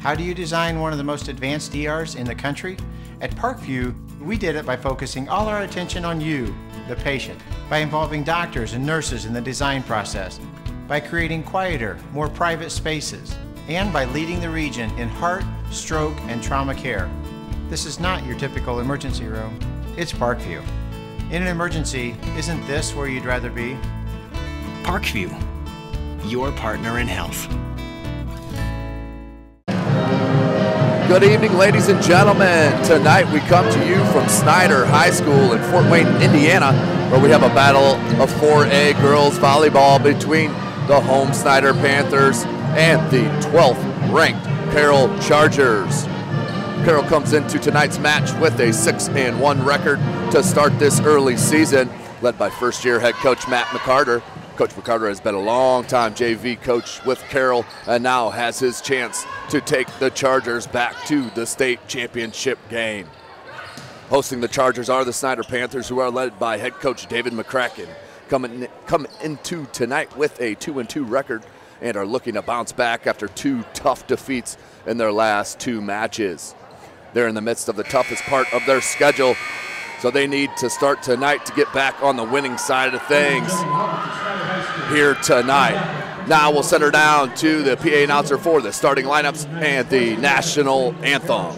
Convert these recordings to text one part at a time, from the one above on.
How do you design one of the most advanced ERs in the country? At Parkview, we did it by focusing all our attention on you, the patient, by involving doctors and nurses in the design process, by creating quieter, more private spaces, and by leading the region in heart, stroke, and trauma care. This is not your typical emergency room. It's Parkview. In an emergency, isn't this where you'd rather be? Parkview, your partner in health. Good evening, ladies and gentlemen. Tonight we come to you from Snider High School in Fort Wayne, Indiana, where we have a battle of 4A girls volleyball between the home Snider Panthers and the 12th ranked Carroll Chargers. Carroll comes into tonight's match with a 6-1 record to start this early season, led by first-year head coach Matt McCarter. Coach McCarter has been a long-time JV coach with Carroll and now has his chance to take the Chargers back to the state championship game. Hosting the Chargers are the Snider Panthers, who are led by head coach David McCracken, coming into tonight with a 2-2 record and are looking to bounce back after two tough defeats in their last two matches. They're in the midst of the toughest part of their schedule, so they need to start tonight to get back on the winning side of things here tonight. Now we'll send her down to the PA announcer for the starting lineups and the national anthem.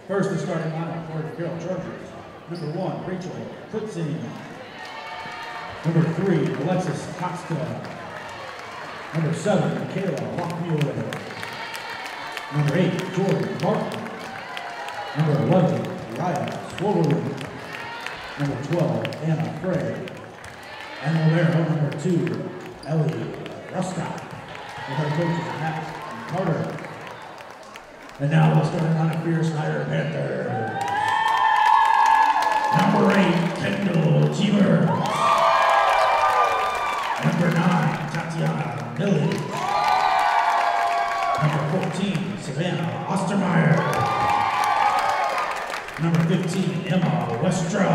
First, the starting lineup for the Carroll Chargers. Number 1, Rachel Klitzing. Number 3, Alexis Costa. Number 7, Michaela Lockmuir. Number 8, Jordan Martin. Number 11, Raya Swogerly. Number 12, Anna Frey. And Valero, number 2, Ellie Ruscott. With our coaches, Matt and Carter. And now we'll start on a fierce Snider Panthers. Number 8, Kendall Cheever. Number 9, Tatiana Millie. Number 14, Savannah Ostermeyer. Number 15, Emma Westra.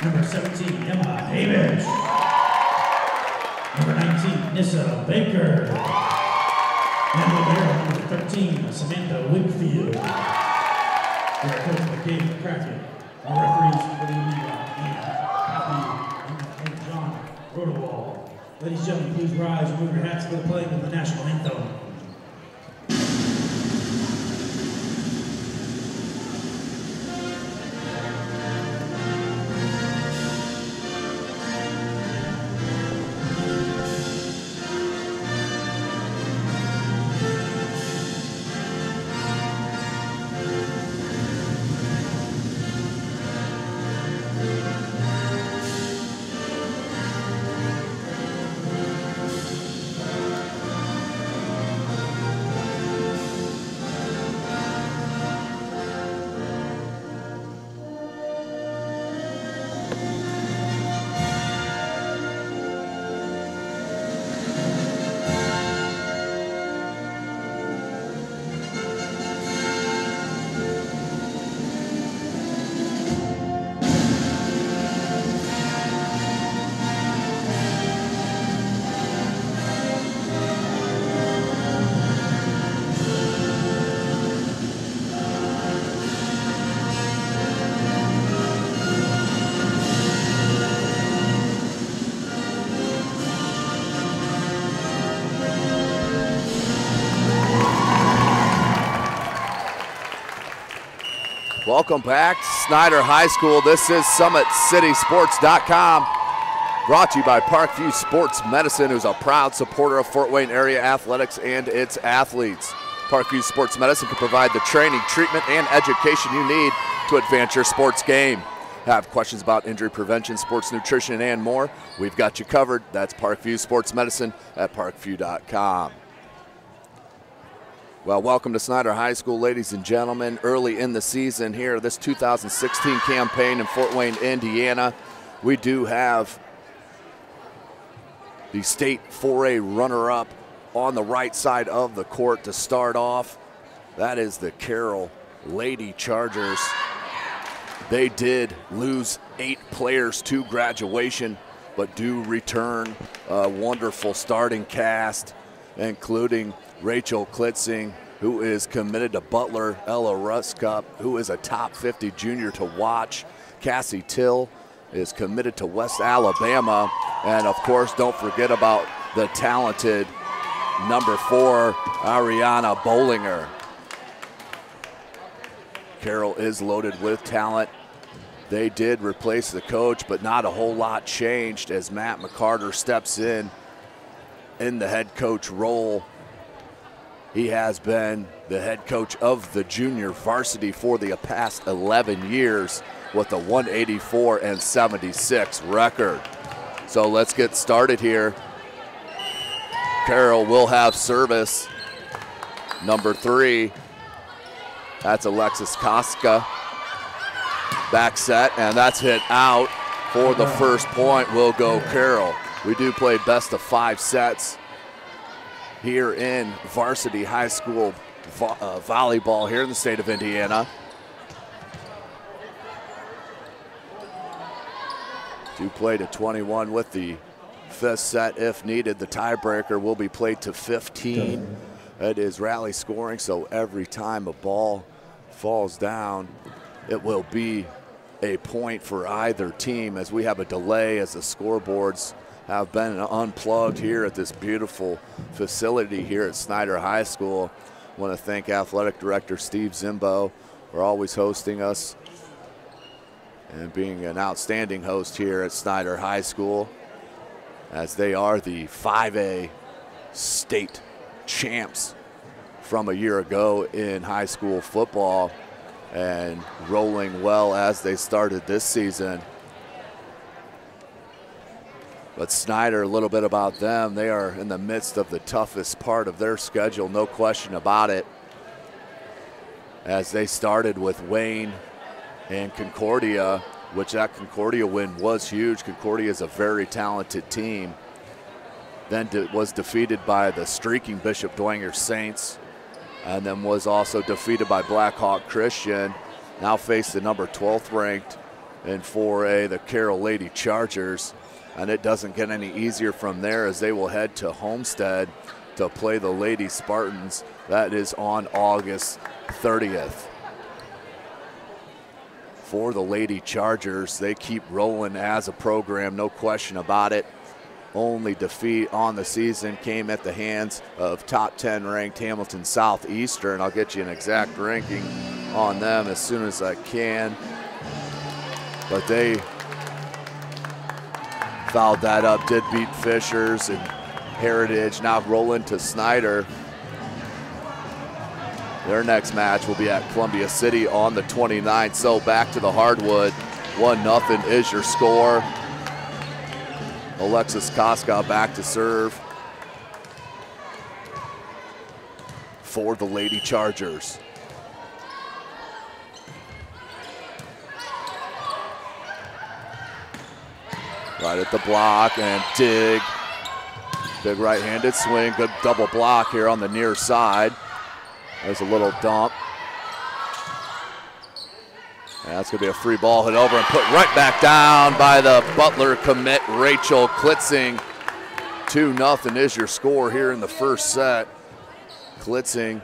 Number 17, Emma Havich. Number 19, Nissa Baker. And number 13, Samantha Wigfield. Our coach McCabe McCracken. Our referees for the Ian Happy and John Rodewall. Ladies and gentlemen, please rise and move your hats for the playing of the national anthem. Welcome back to Snider High School. This is SummitCitySports.com, brought to you by Parkview Sports Medicine, who's a proud supporter of Fort Wayne area athletics and its athletes. Parkview Sports Medicine can provide the training, treatment, and education you need to advance your sports game. Have questions about injury prevention, sports nutrition, and more? We've got you covered. That's Parkview Sports Medicine at parkview.com. Well, welcome to Snider High School, ladies and gentlemen. Early in the season here, this 2016 campaign in Fort Wayne, Indiana. We do have the state 4A runner-up on the right side of the court to start off. That is the Carroll Lady Chargers. They did lose 8 players to graduation but do return a wonderful starting cast, including Rachel Klitzing, who is committed to Butler, Ella Ruskup, who is a top 50 junior to watch. Cassie Till is committed to West Alabama. And of course, don't forget about the talented number 4, Ariana Bollinger. Carroll is loaded with talent. They did replace the coach, but not a whole lot changed as Matt McCarter steps in the head coach role. He has been the head coach of the junior varsity for the past 11 years with a 184-76 record. So let's get started here. Carroll will have service. Number 3, that's Alexis Koska. Back set, and that's hit out for the first point. Will go Carroll. We do play best of 5 sets here in varsity high school volleyball here in the state of Indiana. Do play to 21 with the 5th set if needed. The tiebreaker will be played to 15. It is rally scoring, so every time a ball falls down, it will be a point for either team, as we have a delay as the scoreboards have been unplugged here at this beautiful facility here at Snider High School. I want to thank Athletic Director Steve Zimbo for always hosting us and being an outstanding host here at Snider High School, as they are the 5A state champs from a year ago in high school football, and rolling well as they started this season. But Snider, a little bit about them, they are in the midst of the toughest part of their schedule, no question about it, as they started with Wayne and Concordia, which that Concordia win was huge. Concordia is a very talented team. Then was defeated by the streaking Bishop Dwenger Saints, and then was also defeated by Black Hawk Christian. Now face the number 12th ranked in 4A, the Carroll Lady Chargers. And it doesn't get any easier from there, as they will head to Homestead to play the Lady Spartans. That is on August 30th. For the Lady Chargers, they keep rolling as a program, no question about it. Only defeat on the season came at the hands of top 10 ranked Hamilton Southeastern. I'll get you an exact ranking on them as soon as I can. But they fouled that up, did beat Fishers and Heritage, now rolling to Snider. Their next match will be at Columbia City on the 29th. So back to the hardwood, 1-0 is your score. Alexis Koska back to serve for the Lady Chargers. Right at the block and dig. Big right-handed swing, good double block here on the near side. There's a little dump. And that's gonna be a free ball hit over and put right back down by the Butler commit, Rachel Klitzing. 2-0 is your score here in the first set. Klitzing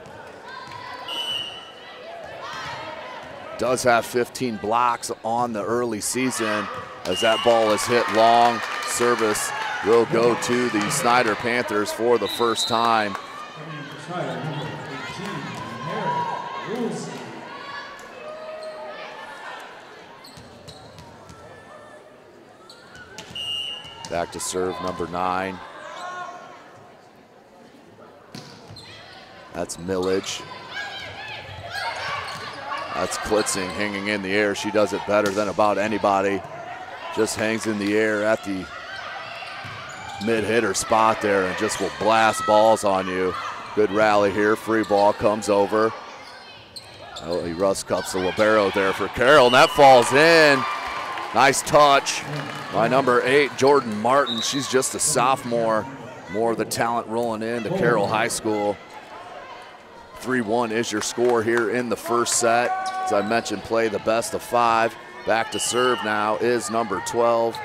does have 15 blocks on the early season, as that ball is hit long. Service will go to the Snider Panthers for the first time. Back to serve number 9. That's Millage. That's Klitzing hanging in the air. She does it better than about anybody. Just hangs in the air at the mid-hitter spot there and just will blast balls on you. Good rally here. Free ball comes over. Oh, he Russ cups the libero there for Carroll, and that falls in. Nice touch by number 8, Jordan Martin. She's just a sophomore. More of the talent rolling into Carroll High School. 3-1 is your score here in the first set. As I mentioned, play the best of 5. Back to serve now is number 12,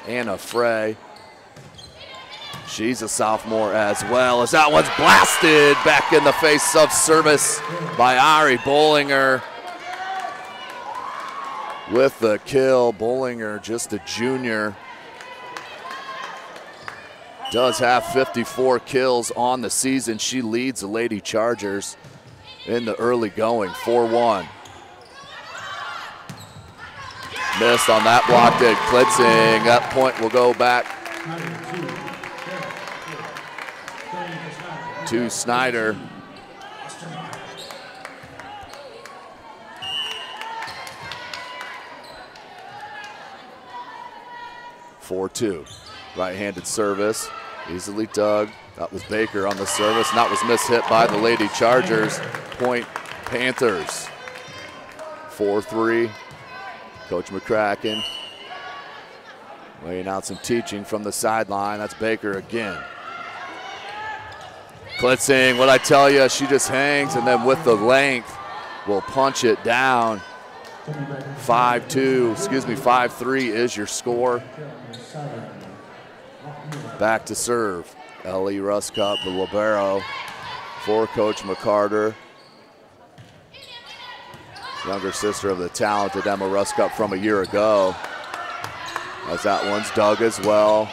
Anna Frey. She's a sophomore as well, as that one's blasted back in the face of service by Ari Bollinger. With the kill, Bollinger, just a junior, does have 54 kills on the season. She leads the Lady Chargers in the early going, 4-1. Missed on that block to Klitzing. That point will go back to Snider. (4-2). Right-handed service, easily dug. That was Baker on the service, and that was mishit by the Lady Chargers. Point Panthers. 4-3. Coach McCracken laying out some teaching from the sideline. That's Baker again. Klitzing, what I tell you, she just hangs, and then with the length will punch it down. 5-3 is your score. Back to serve. Ellie Ruscup, the libero for Coach McCarter. Younger sister of the talented Emma Ruscup from a year ago. As that one's dug as well.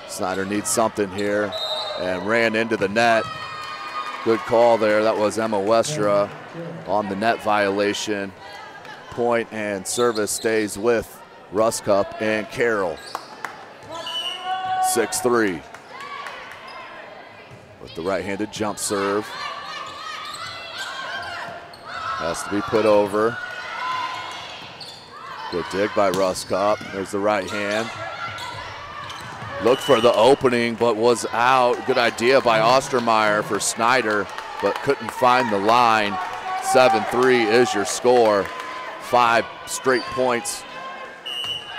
Snider needs something here and ran into the net. Good call there. That was Emma Westra on the net violation. Point and service stays with Ruscup and Carroll. 6-3. With the right-handed jump serve. Has to be put over. Good dig by Ruscup. There's the right hand. Looked for the opening, but was out. Good idea by Ostermeyer for Snider, but couldn't find the line. 7-3 is your score. 5 straight points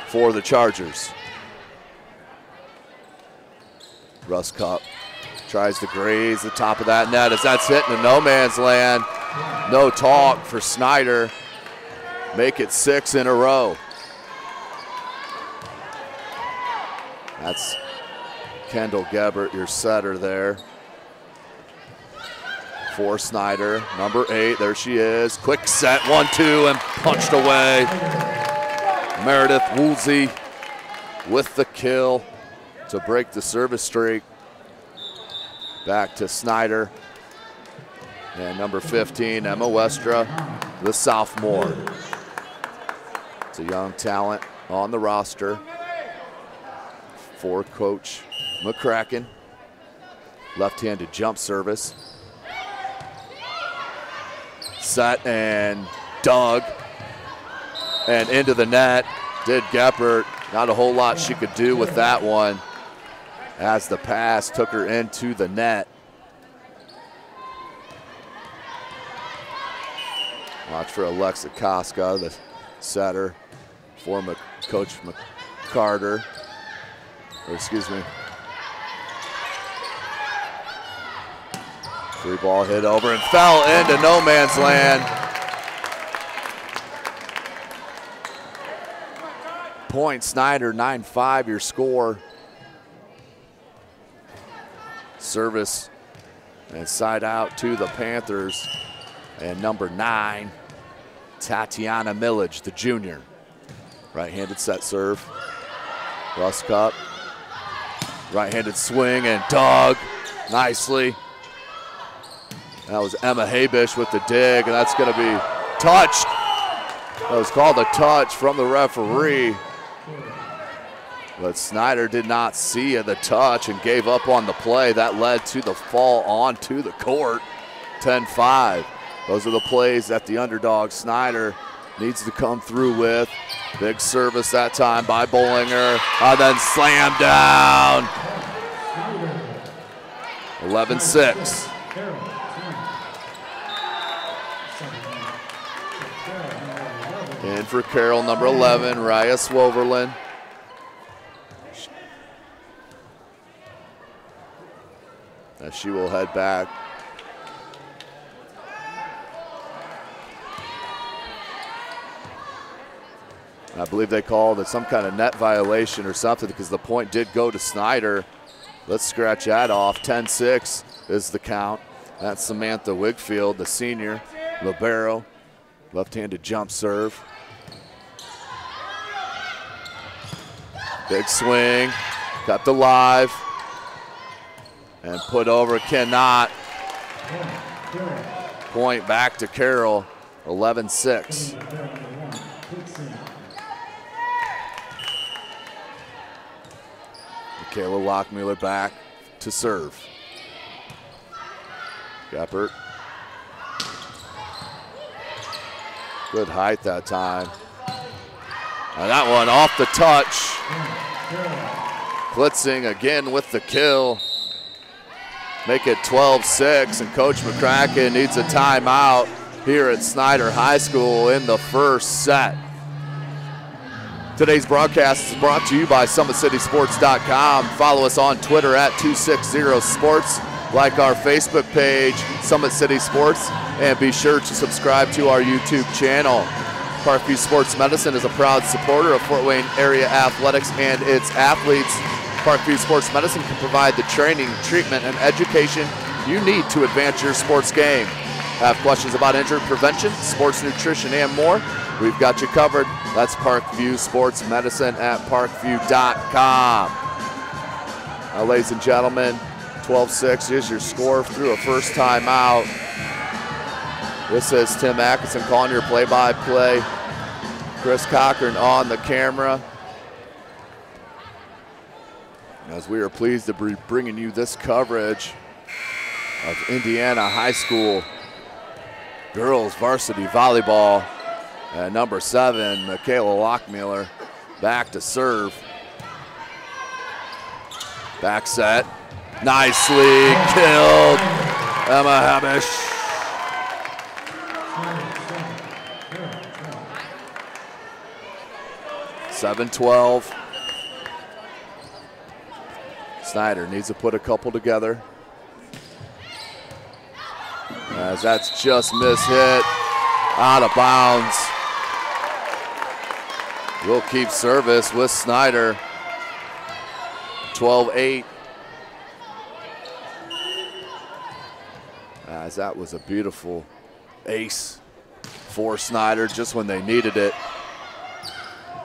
for the Chargers. Ruscup tries to graze the top of that net as that's hitting the no man's land. No talk for Snider. Make it 6 in a row. That's Kendall Gebert, your setter there. For Snider, number 8, there she is. Quick set, 1-2, and punched away. Meredith Woolsey with the kill to break the service streak. Back to Snider. And number 15, Emma Westra, the sophomore. It's a young talent on the roster for Coach McCracken. Left-handed jump service. Set and dug. And into the net. Did Geppert. Not a whole lot she could do with that one, as the pass took her into the net. Watch for Alexa Koska, the setter for Coach McCarter. Or excuse me. Free ball hit over and fell into no man's land. Point Snider, 9-5 your score. Service and side out to the Panthers. And number 9, Tatiana Millage, the junior. Right-handed set serve. Ruscup. Right-handed swing and dug nicely. That was Emma Habish with the dig, and that's going to be touched. That was called a touch from the referee. But Snider did not see the touch and gave up on the play. That led to the fall onto the court. 10-5. Those are the plays that the underdog Snider needs to come through with. Big service that time by Bollinger. And then slam down. 11-6. In for Carroll, number 11, Raya Swoverlin. As she will head back. I believe they called it some kind of net violation or something because the point did go to Snider. Let's scratch that off. 10-6 is the count. That's Samantha Wigfield, the senior, libero, left-handed jump serve. Big swing, kept alive, and put over, cannot. Point back to Carroll, 11-6. Michaela Lockmuller back to serve. Geppert. Good height that time. And that one off the touch. Klitzing again with the kill. Make it 12-6, and Coach McCracken needs a timeout here at Snider High School in the first set. Today's broadcast is brought to you by SummitCitySports.com. Follow us on Twitter at 260sports. Like our Facebook page, Summit City Sports, and be sure to subscribe to our YouTube channel. Parkview Sports Medicine is a proud supporter of Fort Wayne area athletics and its athletes. Parkview Sports Medicine can provide the training, treatment, and education you need to advance your sports game. Have questions about injury prevention, sports nutrition, and more? We've got you covered. That's Parkview Sports Medicine at parkview.com. Now, ladies and gentlemen, 12-6 is your score through a first timeout. This is Tim Atkinson calling your play-by-play. Chris Cochran on the camera. As we are pleased to be bringing you this coverage of Indiana High School girls varsity volleyball. And number 7, Michaela Lockmuller, back to serve. Back set. Nicely killed. Emma Habish. (7-12). Snider needs to put a couple together. As that's just mishit. Out of bounds. We'll keep service with Snider. 12-8. As that was a beautiful ace for Snider just when they needed it.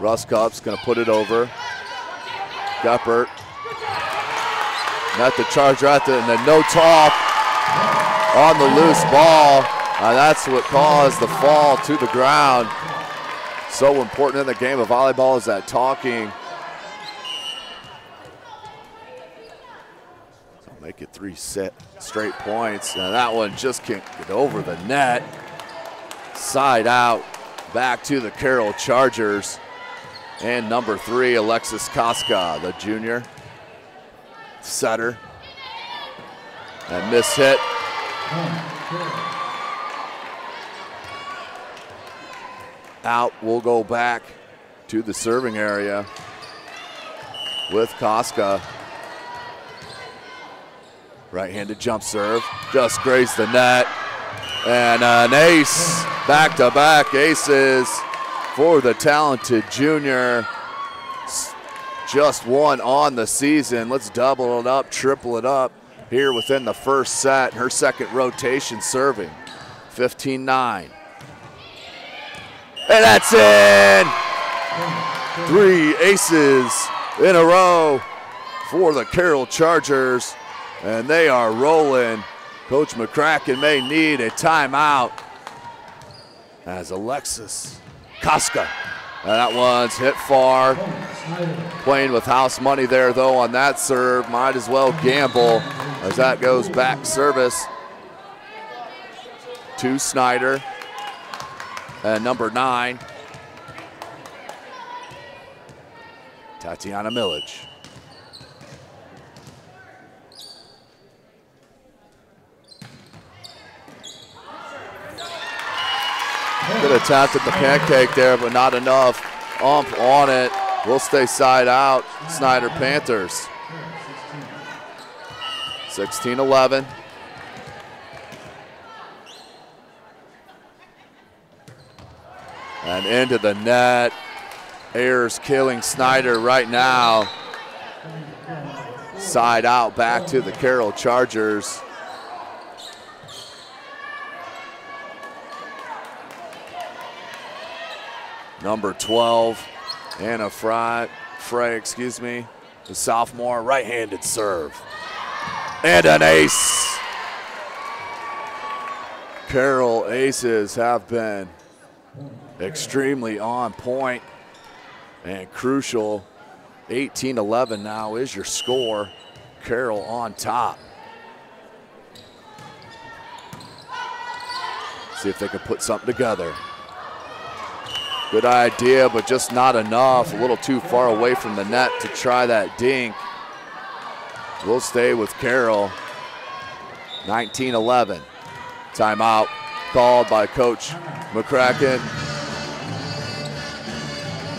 Russ Cup's gonna put it over. Geppert. Met the charge right there, and then no talk on the loose ball. That's what caused the fall to the ground. So important in the game of volleyball is that talking. So make it 3 straight points. And that one just can't get over the net. Side out, back to the Carroll Chargers. And number 3, Alexis Koska, the junior setter. And miss hit. Out, we'll go back to the serving area with Koska. Right-handed jump serve, just grazed the net. And an ace, back-to-back aces for the talented junior. Just one on the season. Let's double it up, triple it up here within the first set. Her second rotation serving, 15-9. And that's in! 3 aces in a row for the Carroll Chargers, and they are rolling. Coach McCracken may need a timeout as Alexis Koska. And that one's hit far. Playing with house money there, though, on that serve. Might as well gamble as that goes back service to Snider. And number 9, Tatiana Milic. Good attempt at the pancake there, but not enough oomph on it. We'll stay side out, Snider Panthers. 16-11. And into the net. Ayers killing Snider right now. Side out back to the Carroll Chargers. Number 12, Anna Frey, the sophomore, right-handed serve. And an ace. Carroll aces have been extremely on point and crucial. 18-11 now is your score. Carroll on top. See if they can put something together. Good idea, but just not enough. A little too far away from the net to try that dink. We'll stay with Carroll. 19-11. Timeout called by Coach McCracken.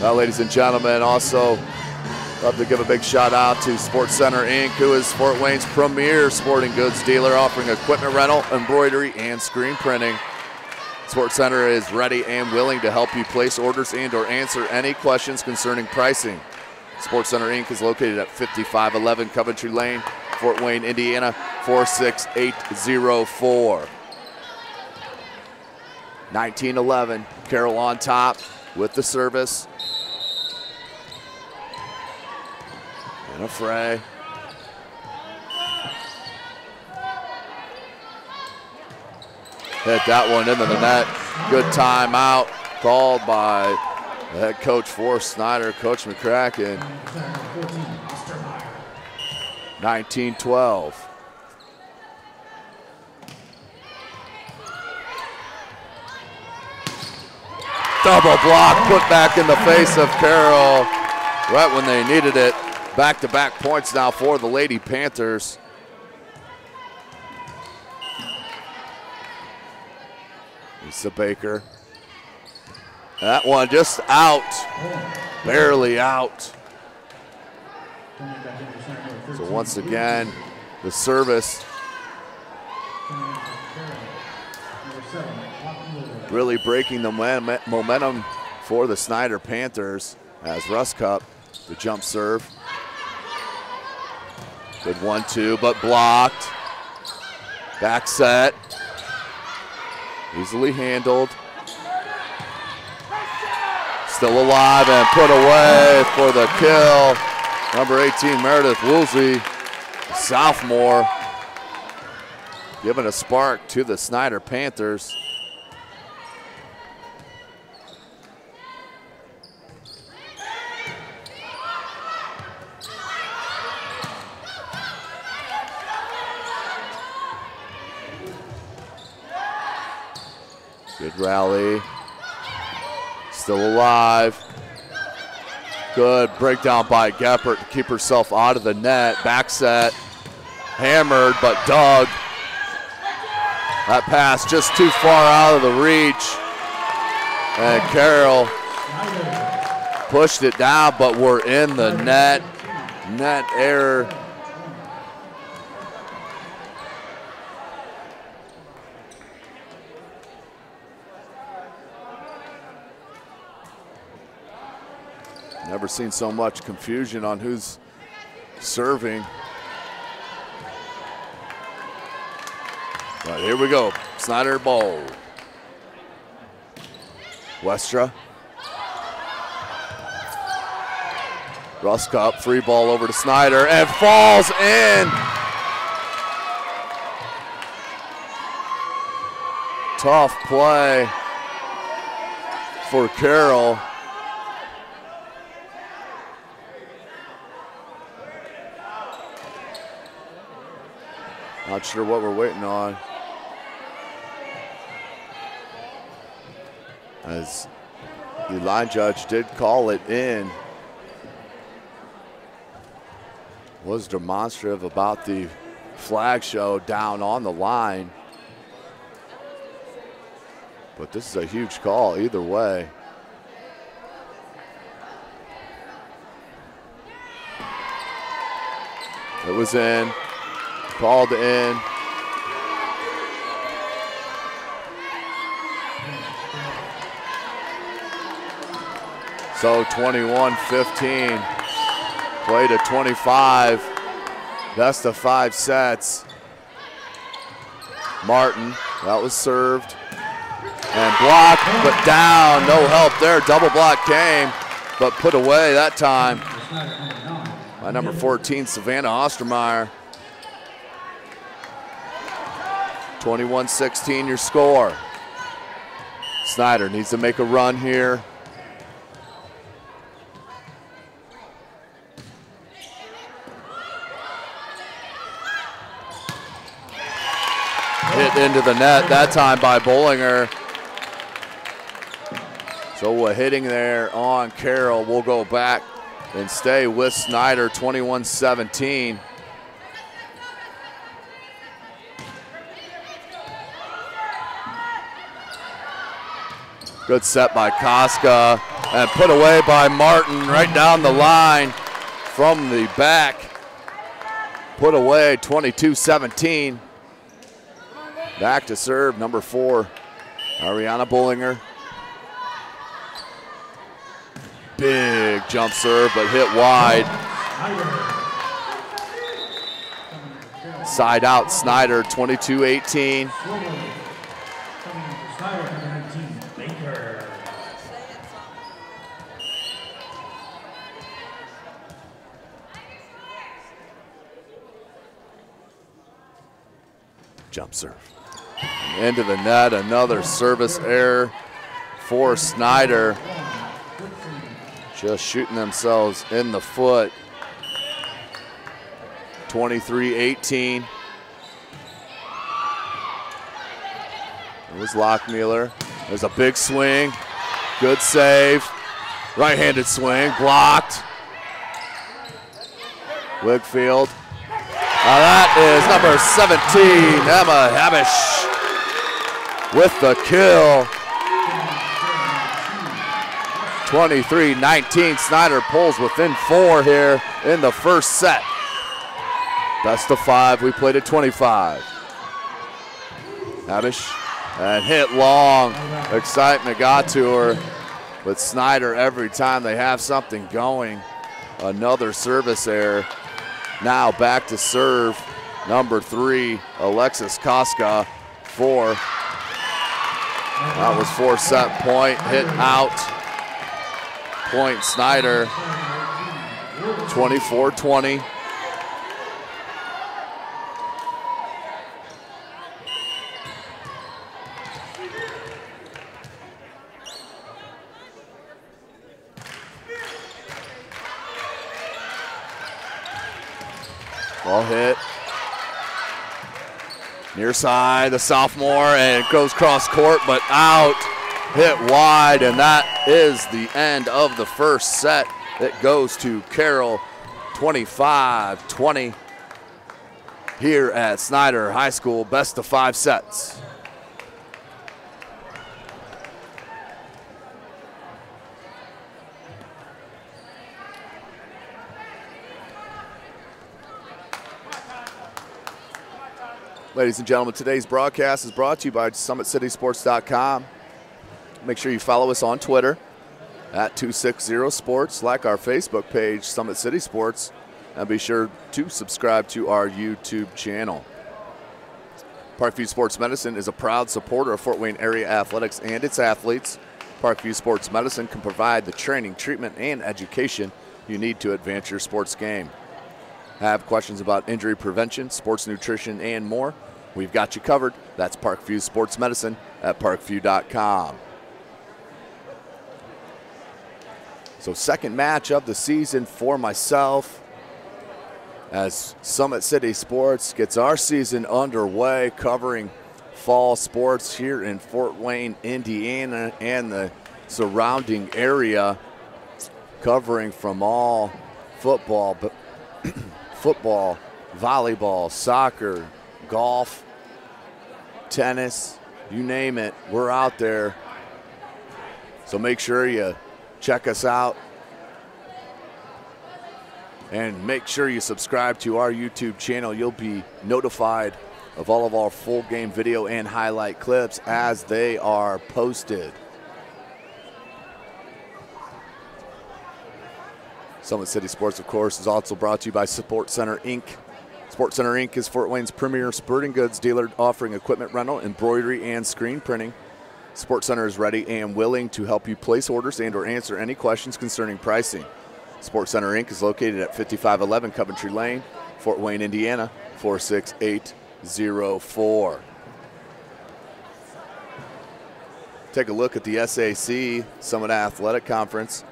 Well, ladies and gentlemen, also love to give a big shout out to Sports Center Inc., who is Fort Wayne's premier sporting goods dealer, offering equipment rental, embroidery, and screen printing. Sports Center is ready and willing to help you place orders and or answer any questions concerning pricing. Sports Center Inc. is located at 5511 Coventry Lane, Fort Wayne, Indiana, 46804. 19-11, Carroll on top with the service. And a fray. Hit that one into the net. Good timeout called by the head coach for Snider, Coach McCracken. 19-12. Double block put back in the face of Carroll right when they needed it. Back-to-back points now for the Lady Panthers. Lisa Baker. That one just out, barely out. So once again, the service really breaking the momentum for the Snider Panthers as Ruscup, the jump serve. Good 1-2, but blocked. Back set. Easily handled. Still alive and put away for the kill. Number 18, Meredith Woolsey, sophomore, giving a spark to the Snider Panthers. Good rally. Still alive. Good breakdown by Geppert to keep herself out of the net. Back set. Hammered, but dug. That pass just too far out of the reach. And Carroll pushed it down, but we're in the net. Net error. Never seen so much confusion on who's serving. But here we go, Snider ball. Westra. Ruscup, free ball over to Snider and falls in. Tough play for Carroll. Not sure what we're waiting on, as the line judge did call it in. Was demonstrative about the flag show down on the line. But this is a huge call either way. It was in. Called in. So 21-15, play to 25, best of 5 sets. Martin, that was served and blocked, but down, no help there. Double block came, but put away that time by number 14, Savannah Ostermeyer. 21-16 your score. Snider needs to make a run here. Hit into the net that time by Bollinger. So a hitting there on Carroll. We'll go back and stay with Snider, 21-17. Good set by Koska and put away by Martin right down the line from the back. Put away, 22-17. Back to serve, number 4, Ariana Bollinger. Big jump serve, but hit wide. Side out, Snider, 22-18. Jump serve. Into the net, another service error for Snider. Just shooting themselves in the foot. 23-18. It was Lockmuller. There's a big swing. Good save. Right-handed swing, blocked. Wigfield. Now that is number 17, Emma Habish, with the kill. 23-19, Snider pulls within 4 here in the first set. Best of 5, we played at 25. Habish, and hit long. Excitement got to her, but Snider, every time they have something going, another service error. Now back to serve, number 3, Alexis Koska, 4. That was 4-set point, hit out. Point Snider, 24-20. Ball hit. Near side, the sophomore, and it goes cross court, but out. Hit wide, and that is the end of the first set. It goes to Carroll, 25-20 here at Snider High School, best of 5 sets. Ladies and gentlemen, today's broadcast is brought to you by SummitCitySports.com. Make sure you follow us on Twitter at 260sports, like our Facebook page, Summit City Sports, and be sure to subscribe to our YouTube channel. Parkview Sports Medicine is a proud supporter of Fort Wayne area athletics and its athletes. Parkview Sports Medicine can provide the training, treatment, and education you need to advance your sports game. Have questions about injury prevention, sports nutrition, and more? We've got you covered. That's Parkview Sports Medicine at parkview.com. So second match of the season for myself as Summit City Sports gets our season underway, covering fall sports here in Fort Wayne, Indiana, and the surrounding area, covering from all football, but football, volleyball, soccer, golf, tennis, you name it, we're out there. So make sure you check us out and make sure you subscribe to our YouTube channel. You'll be notified of all of our full game video and highlight clips as they are posted. Summit City Sports, of course, is also brought to you by Sports Center, Inc. Sports Center, Inc. is Fort Wayne's premier sporting goods dealer offering equipment rental, embroidery, and screen printing. Sports Center is ready and willing to help you place orders and or answer any questions concerning pricing. Sports Center, Inc. is located at 5511 Coventry Lane, Fort Wayne, Indiana, 46804. Take a look at the SAC Summit Athletic Conference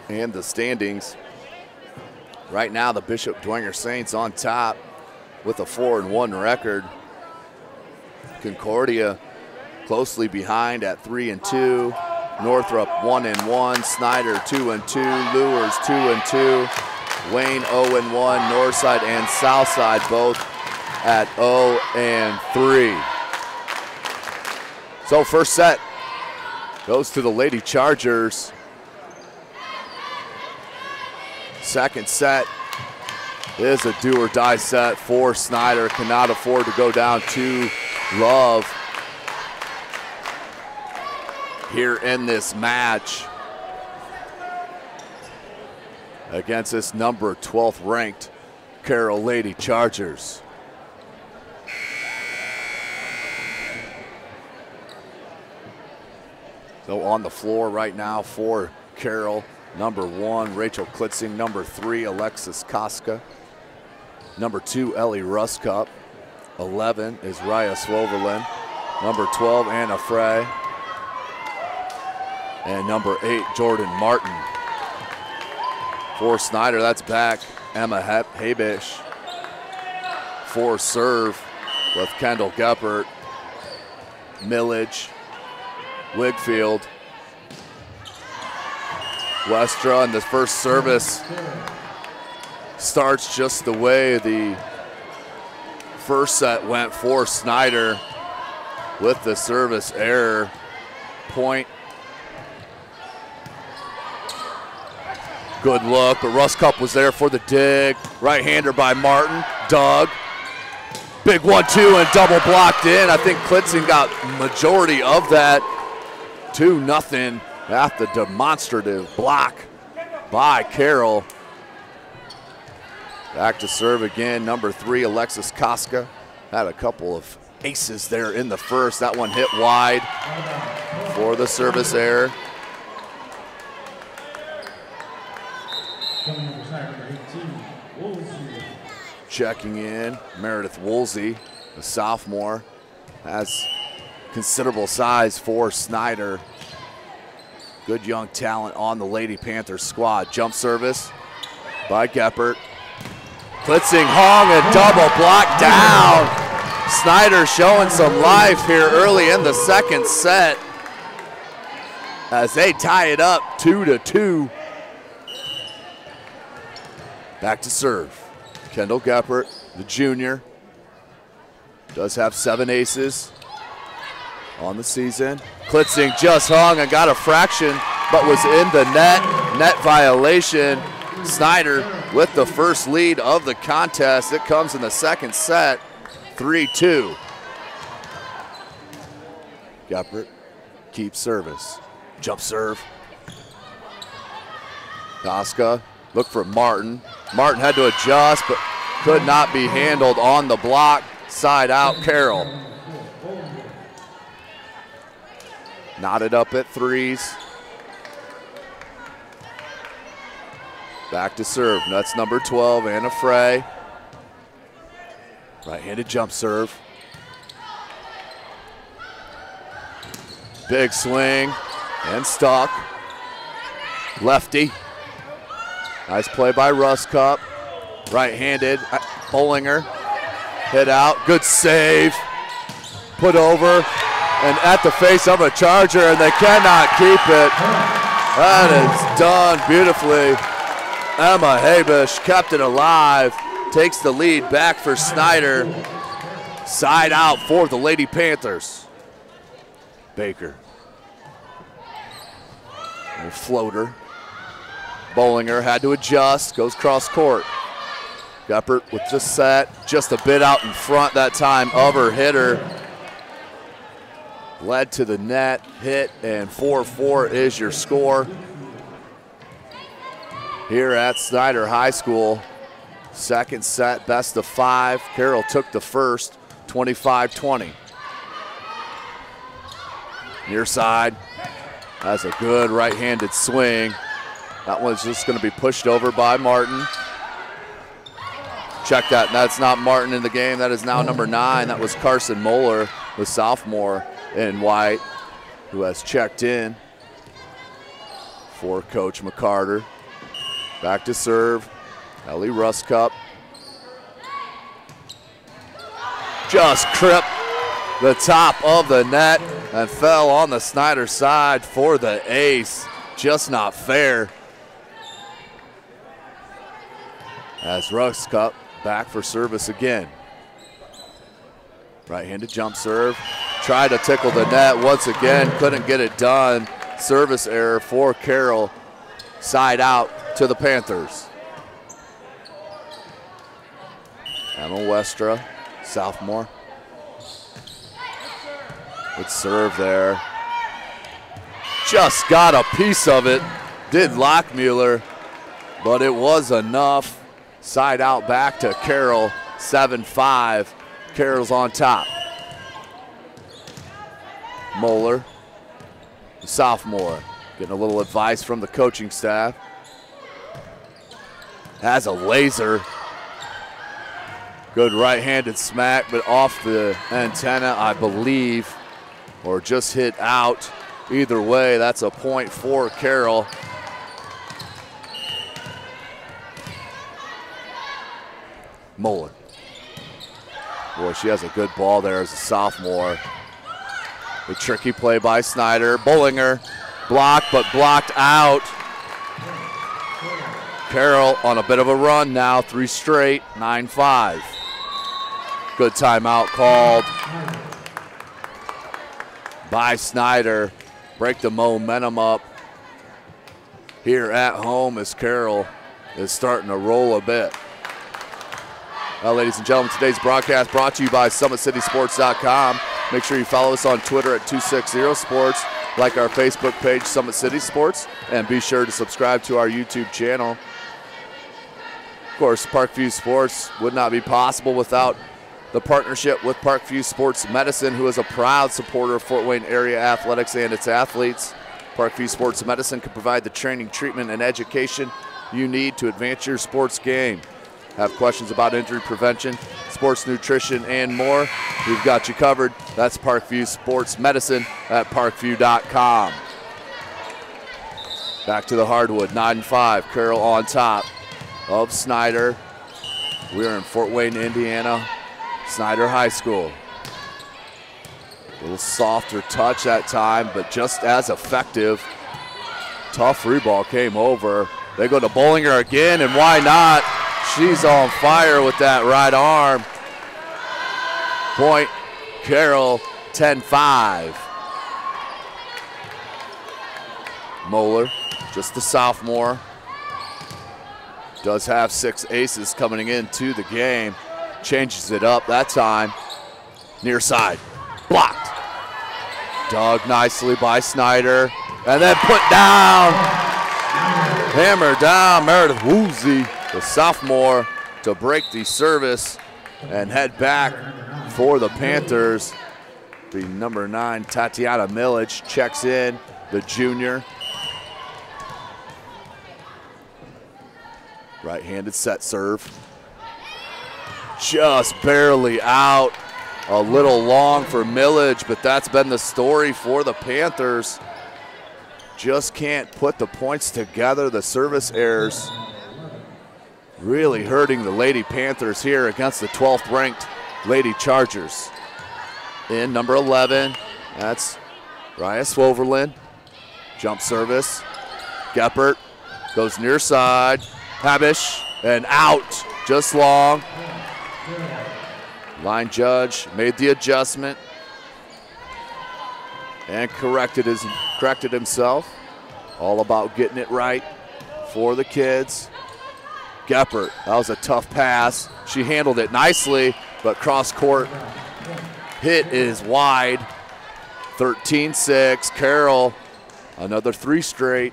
and the standings. Right now, the Bishop Dwenger Saints on top with a 4-1 record. Concordia closely behind at 3-2. Northrop 1-1. Snider 2-2. Lures 2-2. Wayne 0-1. Northside and Southside both at 0-3. So first set goes to the Lady Chargers. Second set is a do-or-die set for Snider. Cannot afford to go down to love here in this match against this number 12th ranked Carroll Lady Chargers. So on the floor right now for Carroll, number 1, Rachel Klitzing. Number 3, Alexis Koska. Number 2, Ellie Ruskup. 11 is Raya Swoverlin. Number 12, Anna Frey. And number 8, Jordan Martin. For Snider, that's back Emma Habish. For serve with Kendall Geppert, Millage, Wigfield, Westra, and the first service starts just the way the first set went for Snider with the service error. Point. Good look, but Ruskup was there for the dig. Right-hander by Martin, dug. Big 1-2 and double blocked in. I think Klitzing got majority of that. 2-0 at the demonstrative block by Carroll. Back to serve again, number 3, Alexis Koska. Had a couple of aces there in the first. That one hit wide for the service error. Checking in, Meredith Woolsey, a sophomore, has considerable size for Snider. Good young talent on the Lady Panthers squad. Jump service by Geppert. Klitzing hung and double block down. Snider showing some life here early in the second set as they tie it up 2-2. Back to serve. Kendall Geppert, the junior, does have 7 aces on the season. Klitzing just hung and got a fraction, but was in the net. Net violation. Snider with the first lead of the contest. It comes in the second set, 3-2. Geppert keeps service. Jump serve. Koska, look for Martin. Martin had to adjust, but could not be handled on the block. Side out, Carroll. Knotted up at 3s. Back to serve. That's number 12, Anna Frey. Right-handed jump serve. Big swing and stuck. Lefty. Nice play by Ruskup. Right-handed, Bollinger. Hit out, good save. Put over, and at the face of a Charger, and they cannot keep it. That is done beautifully. Emma Habish kept it alive. Takes the lead back for Snider. Side out for the Lady Panthers. Baker. A floater. Bollinger had to adjust, goes cross court. Geppert with the set, just a bit out in front that time of her hitter. Led to the net, hit, and 4-4 is your score. here at Snider High School. Second set, best of 5. Carroll took the first, 25-20. Near side, has a good right-handed swing. That one's just going to be pushed over by Martin. Check that, that's not Martin in the game. That is now number 9. That was Carson Moeller, the sophomore in white, who has checked in for Coach McCarter. Back to serve, Ellie Ruscup. Just crimped the top of the net and fell on the Snider side for the ace. Just not fair. As Ruscup back for service again. Right-handed jump serve. Tried to tickle the net once again, couldn't get it done. Service error for Carroll. Side out to the Panthers. Emma Westra, sophomore. Good serve there. Just got a piece of it. Did Lockmuller, but it was enough. Side out back to Carroll, 7-5. Carroll's on top. Moeller, the sophomore, getting a little advice from the coaching staff. Has a laser. Good right-handed smack, but off the antenna, I believe, or just hit out. Either way, that's a point for Carroll. Moeller. Boy, she has a good ball there as a sophomore. A tricky play by Snider. Bollinger blocked, but blocked out. Carroll on a bit of a run now, 3 straight, 9-5. Good timeout called by Snider. Break the momentum up here at home as Carroll is starting to roll a bit. Well, ladies and gentlemen, today's broadcast brought to you by SummitCitySports.com. Make sure you follow us on Twitter at 260sports, like our Facebook page, Summit City Sports, and be sure to subscribe to our YouTube channel. Of course, Parkview Sports would not be possible without the partnership with Parkview Sports Medicine, who is a proud supporter of Fort Wayne area athletics and its athletes. Parkview Sports Medicine can provide the training, treatment, and education you need to advance your sports game. Have questions about injury prevention, sports nutrition, and more? We've got you covered. That's Parkview Sports Medicine at parkview.com. Back to the hardwood, 9-5. Carroll on top of Snider. We're in Fort Wayne, Indiana, Snider High School. A little softer touch that time, but just as effective. Tough free ball came over. They go to Bollinger again, and why not? She's on fire with that right arm. Point Carroll, 10-5. Moeller, just the sophomore. Does have 6 aces coming into the game. Changes it up that time. Near side, blocked. Dug nicely by Snider. And then put down. Hammer down, Meredith Woozy, the sophomore, to break the service and head back for the Panthers. The number 9, Tatiana Milic, checks in, the junior. Right-handed set serve. Just barely out. A little long for Milic, but that's been the story for the Panthers. Just can't put the points together. The service errors really hurting the Lady Panthers here against the 12th ranked Lady Chargers. In number 11, that's Raya Swoverlin. Jump service. Geppert goes near side. Habish and out, just long. Line judge made the adjustment and corrected himself. All about getting it right for the kids. Geppert, that was a tough pass. She handled it nicely, but cross court hit is wide. 13-6, Carroll, another 3 straight.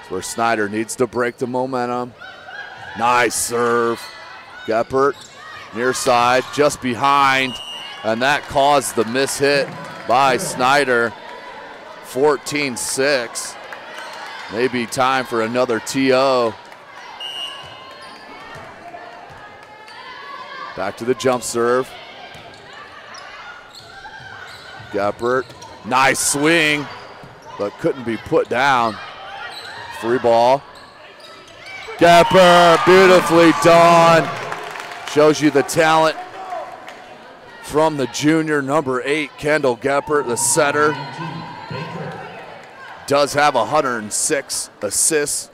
where Snider needs to break the momentum. Nice serve. Geppert, near side, just behind, and that caused the miss hit by Snider. 14-6. Maybe time for another TO. Back to the jump serve. Geppert, nice swing, but couldn't be put down. Free ball. Geppert, beautifully done. Shows you the talent from the junior, number 8, Kendall Geppert, the setter. Does have 106 assists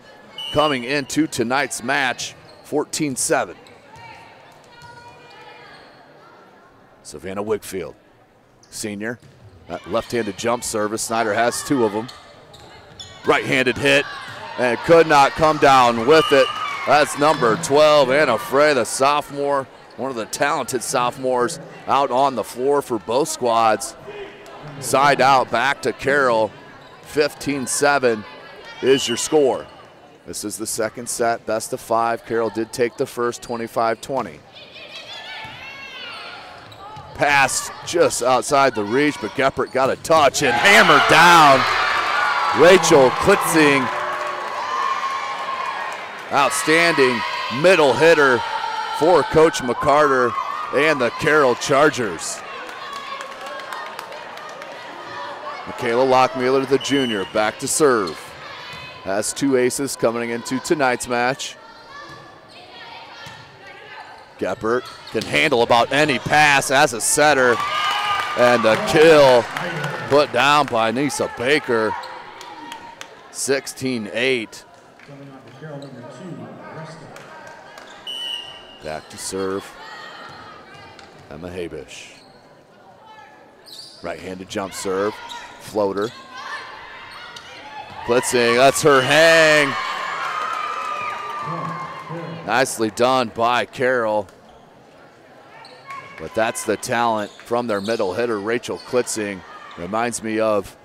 coming into tonight's match, 14-7. Savannah Wickfield, senior. That left-handed jump service, Snider has 2 of them. Right-handed hit, and could not come down with it. That's number 12, Anna Frey, the sophomore, one of the talented sophomores out on the floor for both squads. Side out, back to Carroll. 15-7 is your score. This is the second set, best of 5. Carroll did take the first, 25-20. Pass just outside the reach, but Geppert got a touch and hammered down. Rachel Klitzing, outstanding middle hitter for Coach McCarter and the Carroll Chargers. Michaela Lockmuller, the junior, back to serve. Has 2 aces coming into tonight's match. Geppert can handle about any pass as a setter. And a kill put down by Nisa Baker. 16-8. Back to serve. Emma Habish. Right-handed jump serve. Floater. Blitzing, that's her hang. Nicely done by Carroll. But that's the talent from their middle hitter, Rachel Klitzing. Reminds me of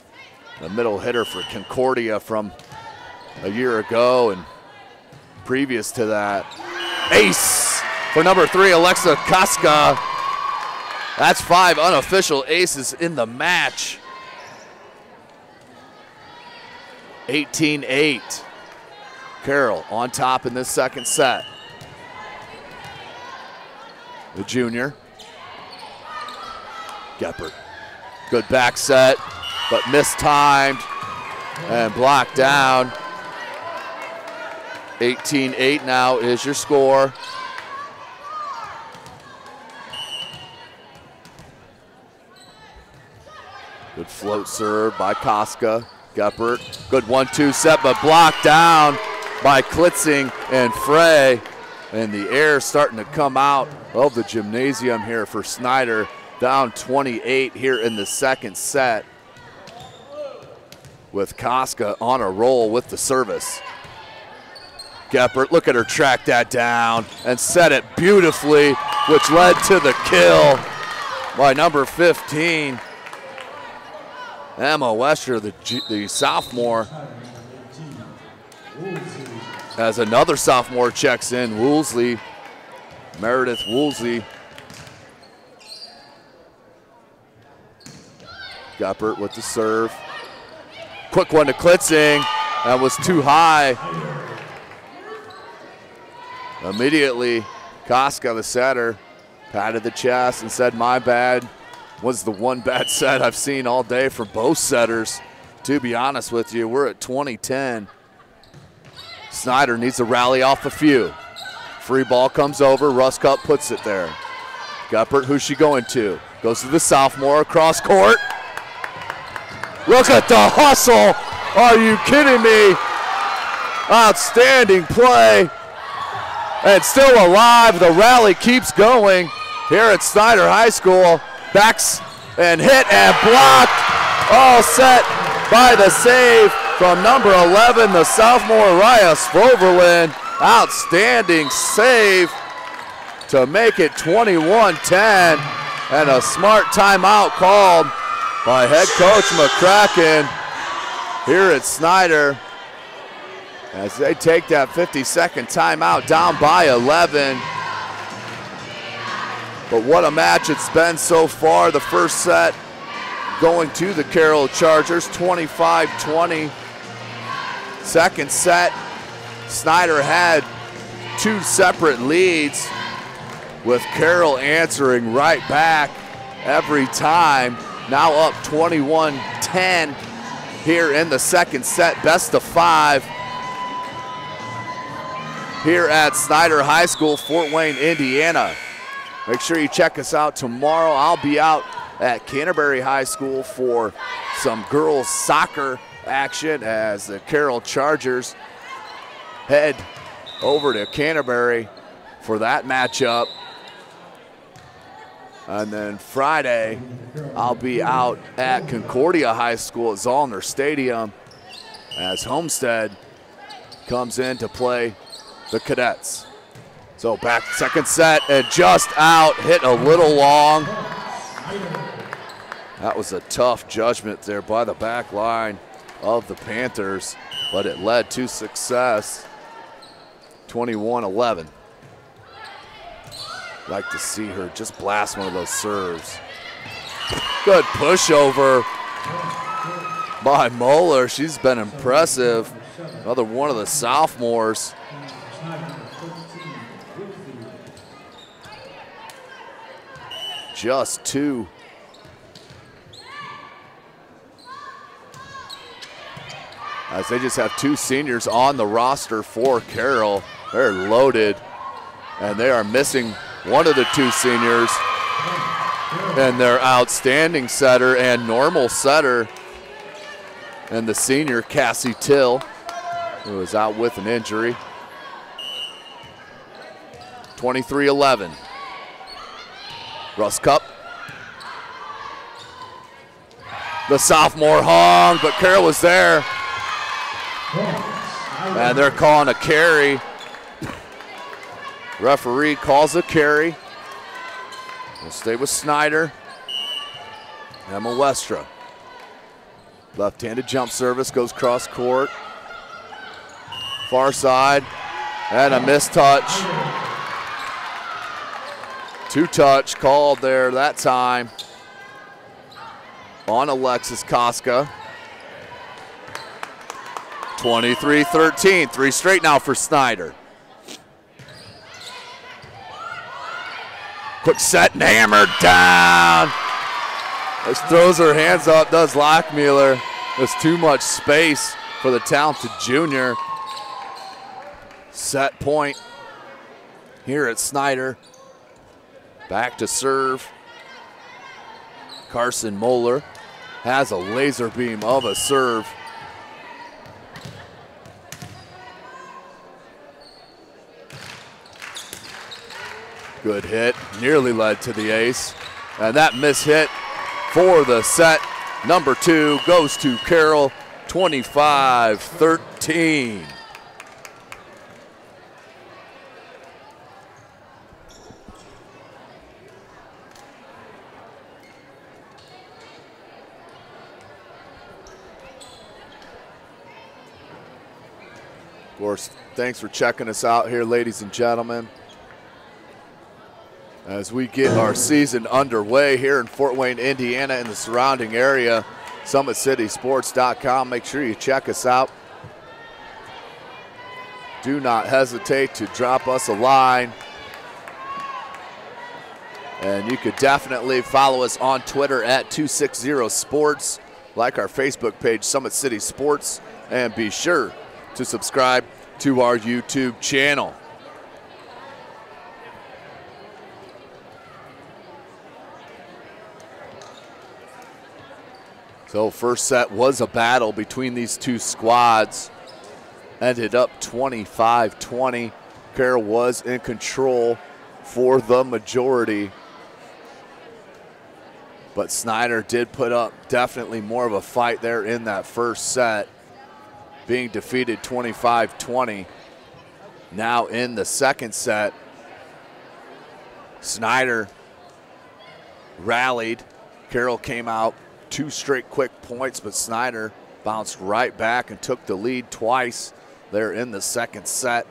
the middle hitter for Concordia from a year ago and previous to that. Ace for number 3, Alexa Kaska. That's 5 unofficial aces in the match. 18-8. Carroll on top in this second set. The junior. Geppert. Good back set, but mistimed and blocked down. 18-8 now is your score. Good float serve by Kaska. Geppert, good 1-2 set, but blocked down by Klitzing and Frey. And the air starting to come out of the gymnasium here for Snider. Down 28 here in the second set. With Kaska on a roll with the service. Geppert, look at her track that down and set it beautifully, which led to the kill by number 15. Emma Wester, the sophomore, as another sophomore checks in, Woolsey, Meredith Woolsey. Geppert with the serve. Quick one to Klitzing, that was too high. Immediately, Kaska, the setter, patted the chest and said, my bad. Was the one bad set I've seen all day from both setters. To be honest with you, we're at 20-10. Snider needs to rally off a few. Free ball comes over, Ruscup puts it there. Geppert, who's she going to? Goes to the sophomore, across court. Look at the hustle. Are you kidding me? Outstanding play. And still alive, the rally keeps going here at Snider High School. Backs and hit and blocked. All set by the save from number 11, the sophomore Raya Svoverlin. Outstanding save to make it 21-10. And a smart timeout called by head coach McCracken here at Snider. as they take that 50-second timeout, down by 11. But what a match it's been so far. The first set going to the Carroll Chargers, 25-20. Second set, Snider had two separate leads, with Carroll answering right back every time. Now up 21-10 here in the second set, best of 5 here at Snider High School, Fort Wayne, Indiana. Make sure you check us out tomorrow. I'll be out at Canterbury High School for some girls soccer action as the Carroll Chargers head over to Canterbury for that matchup. And then Friday, I'll be out at Concordia High School at Zollner Stadium as Homestead comes in to play the Cadets. So back second set and just out, hit a little long. That was a tough judgment there by the back line of the Panthers, but it led to success, 21-11. Like to see her just blast one of those serves. Good pushover by Moeller. She's been impressive. Another one of the sophomores. Just two. As they just have two seniors on the roster for Carroll. They're loaded, and they are missing one of the two seniors and their outstanding setter and normal setter, and the senior Cassie Till, who is out with an injury. 23-11. Russ Cup. The sophomore hung, but Carroll was there. And they're calling a carry. Referee calls a carry. We'll stay with Snider. Emma Westra. Left-handed jump service goes cross court. Far side. And a missed touch. Two touch called there that time on Alexis Koska. 23-13, 3 straight now for Snider. Quick set and hammered down. Just throws her hands up, does Lockmuller. There's too much space for the talented junior. Set point here at Snider. Back to serve. Carson Moeller has a laser beam of a serve. Good hit, nearly led to the ace. And that miss hit for the set number 2 goes to Carroll, 25-13. Of course, thanks for checking us out here, ladies and gentlemen, as we get our season underway here in Fort Wayne, Indiana, and the surrounding area. SummitCitySports.com. Make sure you check us out. Do not hesitate to drop us a line. And you could definitely follow us on Twitter at 260sports. Like our Facebook page, Summit City Sports. And be sure to subscribe to our YouTube channel. So first set was a battle between these two squads. Ended up 25-20. Carroll was in control for the majority. But Snider did put up definitely more of a fight there in that first set, being defeated 25-20. Now in the second set, Snider rallied. Carroll came out 2 straight quick points, but Snider bounced right back and took the lead twice there in the second set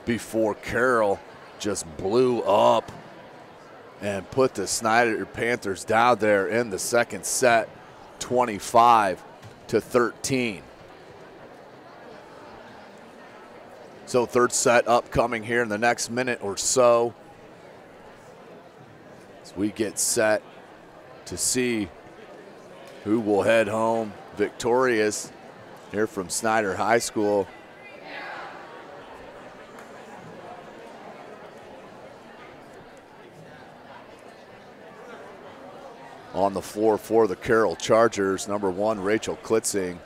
before Carroll just blew up and put the Snider Panthers down there in the second set, 25-13. So third set upcoming here in the next minute or so, as we get set to see who will head home victorious here from Snider High School. On the floor for the Carroll Chargers, number 1, Rachel Klitzing.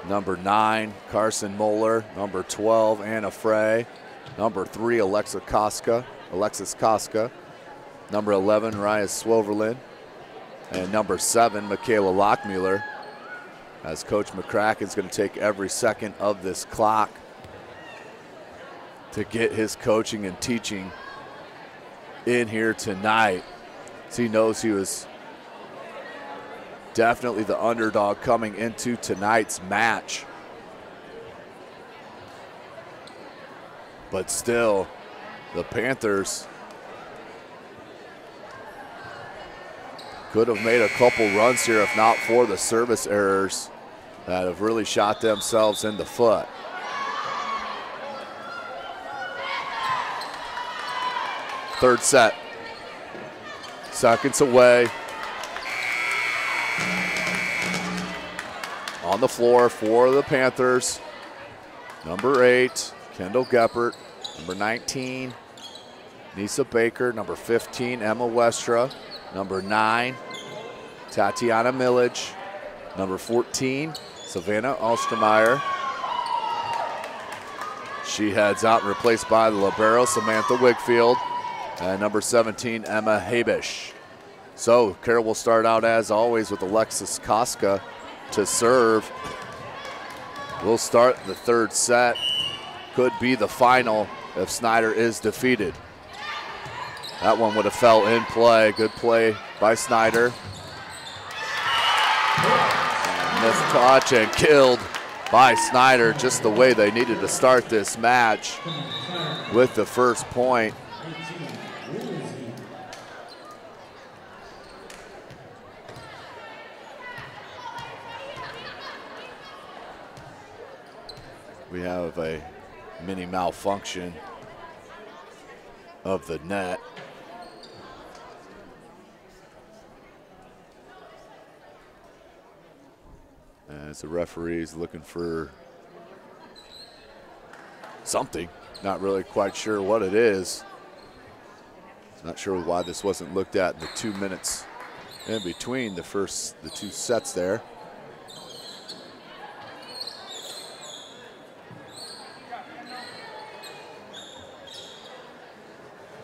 Number 9, Carson Moeller. Number 12, Anna Frey. Number 3, Alexis Koska. Number 11, Raya Swoverlin. And number 7, Michaela Lockmuller. As Coach McCracken's going to take every second of this clock to get his coaching and teaching in here tonight. So he knows he was definitely the underdog coming into tonight's match. But still, the Panthers could have made a couple runs here if not for the service errors that have really shot themselves in the foot. Third set, seconds away. On the floor for the Panthers, number 8, Kendall Geppert. Number 19, Nisa Baker. Number 15, Emma Westra. Number 9, Tatiana Millage. Number 14, Savannah Ostermeyer. She heads out and replaced by the libero, Samantha Wigfield. And number 17, Emma Habish. So Carroll will start out as always with Alexis Koska to serve. We'll start the third set. Could be the final if Snider is defeated. That one would have fell in play. Good play by Snider. Missed touch and killed by Snider, just the way they needed to start this match with the first point. We have a mini malfunction of the net. As the referee is looking for something, not really quite sure what it is. Not sure why this wasn't looked at in the 2 minutes in between the two sets there.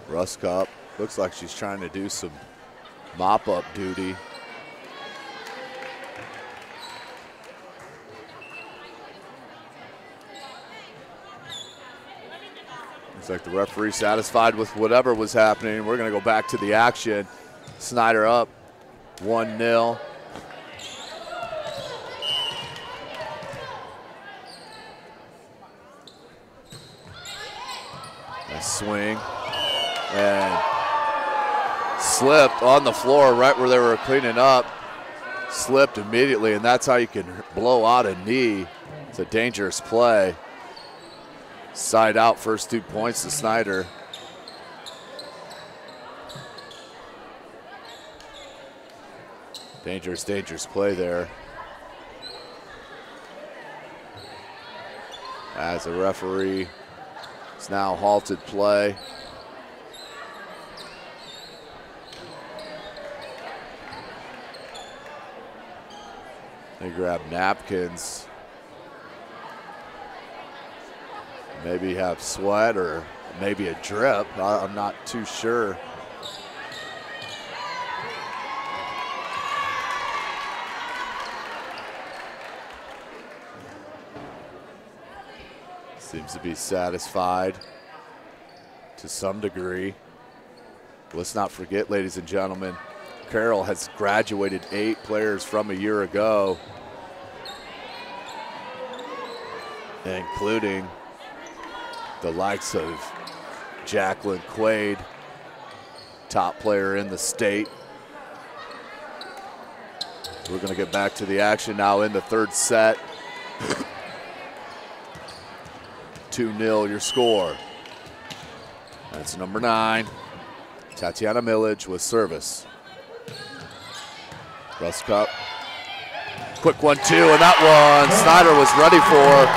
Ruskop looks like she's trying to do some mop-up duty. Looks like the referee satisfied with whatever was happening. We're going to go back to the action. Snider up 1-0. A swing. And slipped on the floor right where they were cleaning up. Slipped immediately, and that's how you can blow out a knee. It's a dangerous play. Side out, first 2 points to Snider. Dangerous, dangerous play there. As a referee, it's now halted play. They grab napkins. Maybe have sweat or maybe a drip. I'm not too sure. Seems to be satisfied to some degree. Let's not forget, ladies and gentlemen, Carroll has graduated 8 players from a year ago. including the likes of Jacqueline Quaid, top player in the state. We're going to get back to the action now in the third set. 2-0 your score. That's number 9, Tatiana Millage with service. Russ Cup. Quick 1-2, and that one Snider was ready for.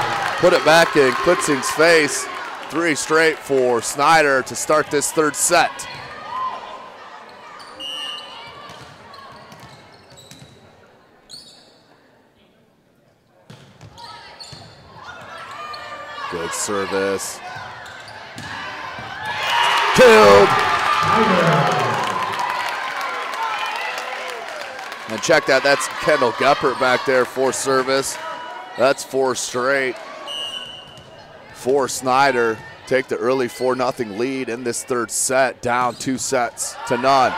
Put it back in Klitzing's face. 3 straight for Snider to start this third set. Good service. Killed. And check that, that's Kendall Geppert back there for service. That's 4 straight for Snider. Take the early 4-0 lead in this third set, down 2-0.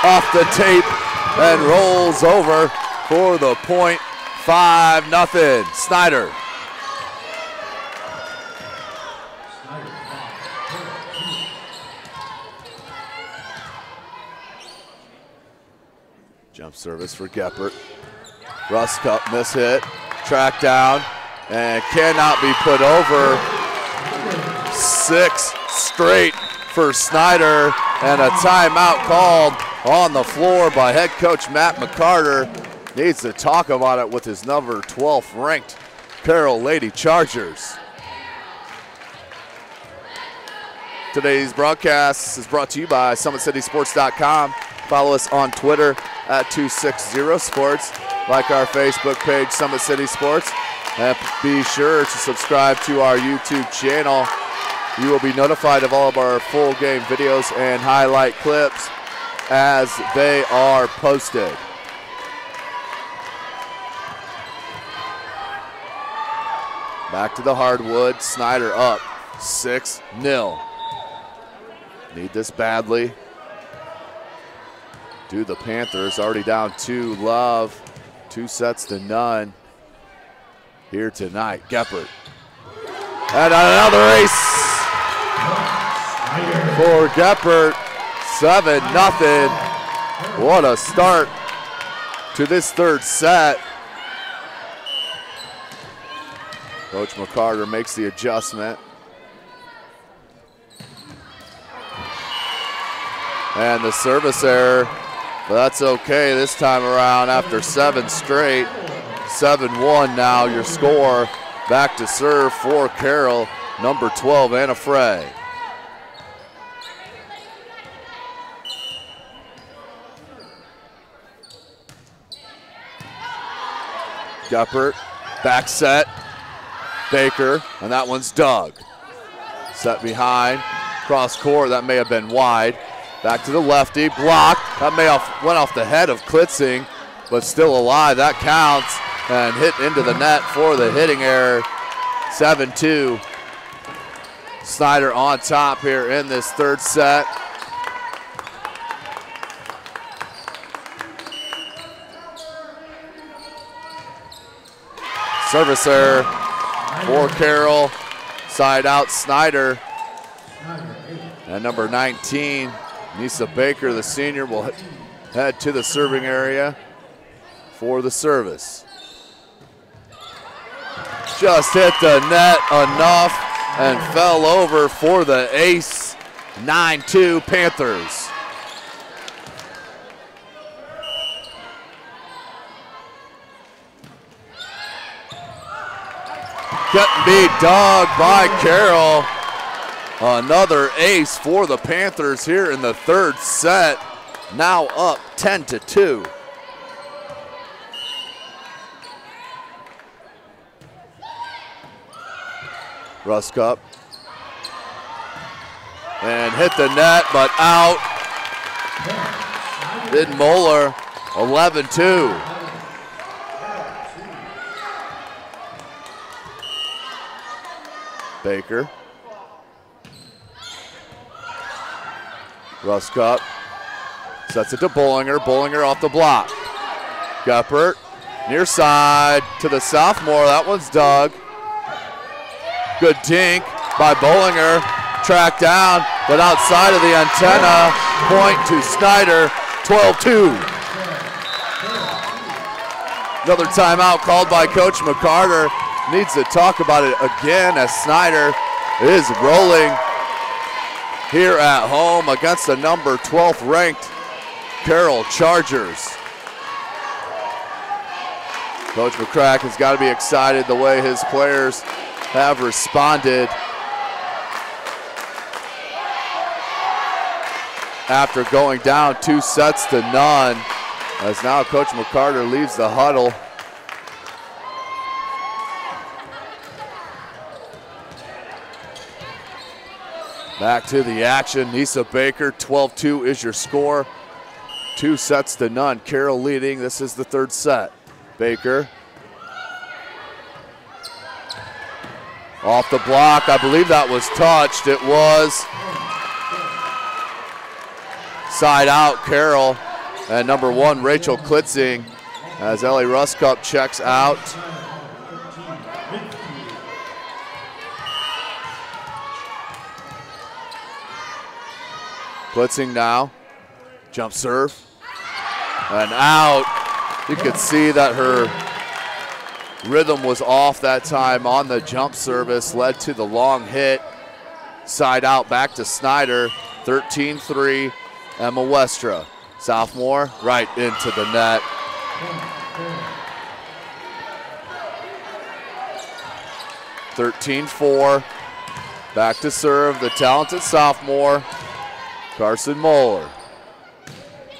Off the tape and rolls over for the point. 5-0, Snider. Jump service for Geppert. Russ Cup miss hit, track down, and cannot be put over. 6 straight for Snider, and a timeout called on the floor by head coach Matt McCarter. Needs to talk about it with his number 12th ranked Carroll Lady Chargers. Today's broadcast is brought to you by SummitCitySports.com. Follow us on Twitter at 260sports. Like our Facebook page, Summit City Sports. And be sure to subscribe to our YouTube channel. You will be notified of all of our full game videos and highlight clips as they are posted. Back to the hardwood. Snider up 6-0. Need this badly. Do the Panthers, already down 2 love. 2-0 here tonight. Geppert. And another ace for Geppert. 7-0. What a start to this third set. Coach McCarter makes the adjustment. And the service error, but that's okay this time around after 7 straight. 7-1 now your score. Back to serve for Carroll, number 12, Anna Frey. Geppert, back set. Baker, and that one's dug. Set behind, cross court, that may have been wide. Back to the lefty, blocked. That may have went off the head of Klitzing, but still alive, that counts. And hit into the net for the hitting error. 7-2. Snider on top here in this third set. Service error for Carroll. Side out Snider. And number 19, Nisa Baker, the senior, will head to the serving area for the service. Just hit the net enough and fell over for the ace. 9-2 Panthers. Getting beat dog by Carroll. Another ace for the Panthers here in the third set. Now up 10-2. Russ Cup. And hit the net, but out. Did Moeller. 11-2. Baker. Russ Cup. Sets it to Bollinger. Bollinger off the block. Geppert. Near side to the sophomore. That one's dug. Good dink by Bollinger. Tracked down, but outside of the antenna. Point to Snider, 12-2. Another timeout called by Coach McCarter. Needs to talk about it again as Snider is rolling here at home against the number 12th ranked Carroll Chargers. Coach McCrack has got to be excited the way his players have responded after going down 2-0, as now Coach McCarter leaves the huddle. Back to the action. Nisa Baker, 12-2 is your score. 2-0. Carroll leading. This is the third set. Baker. Off the block. I believe that was touched. It was. Side out, Carroll. And number 1, Rachel Klitzing, as Ellie Ruskup checks out. Klitzing now, jump serve, and out. You could see that her rhythm was off that time on the jump service, led to the long hit. Side out, back to Snider, 13-3, Emma Westra. Sophomore, right into the net. (13-4), back to serve, the talented sophomore, Carson Moeller.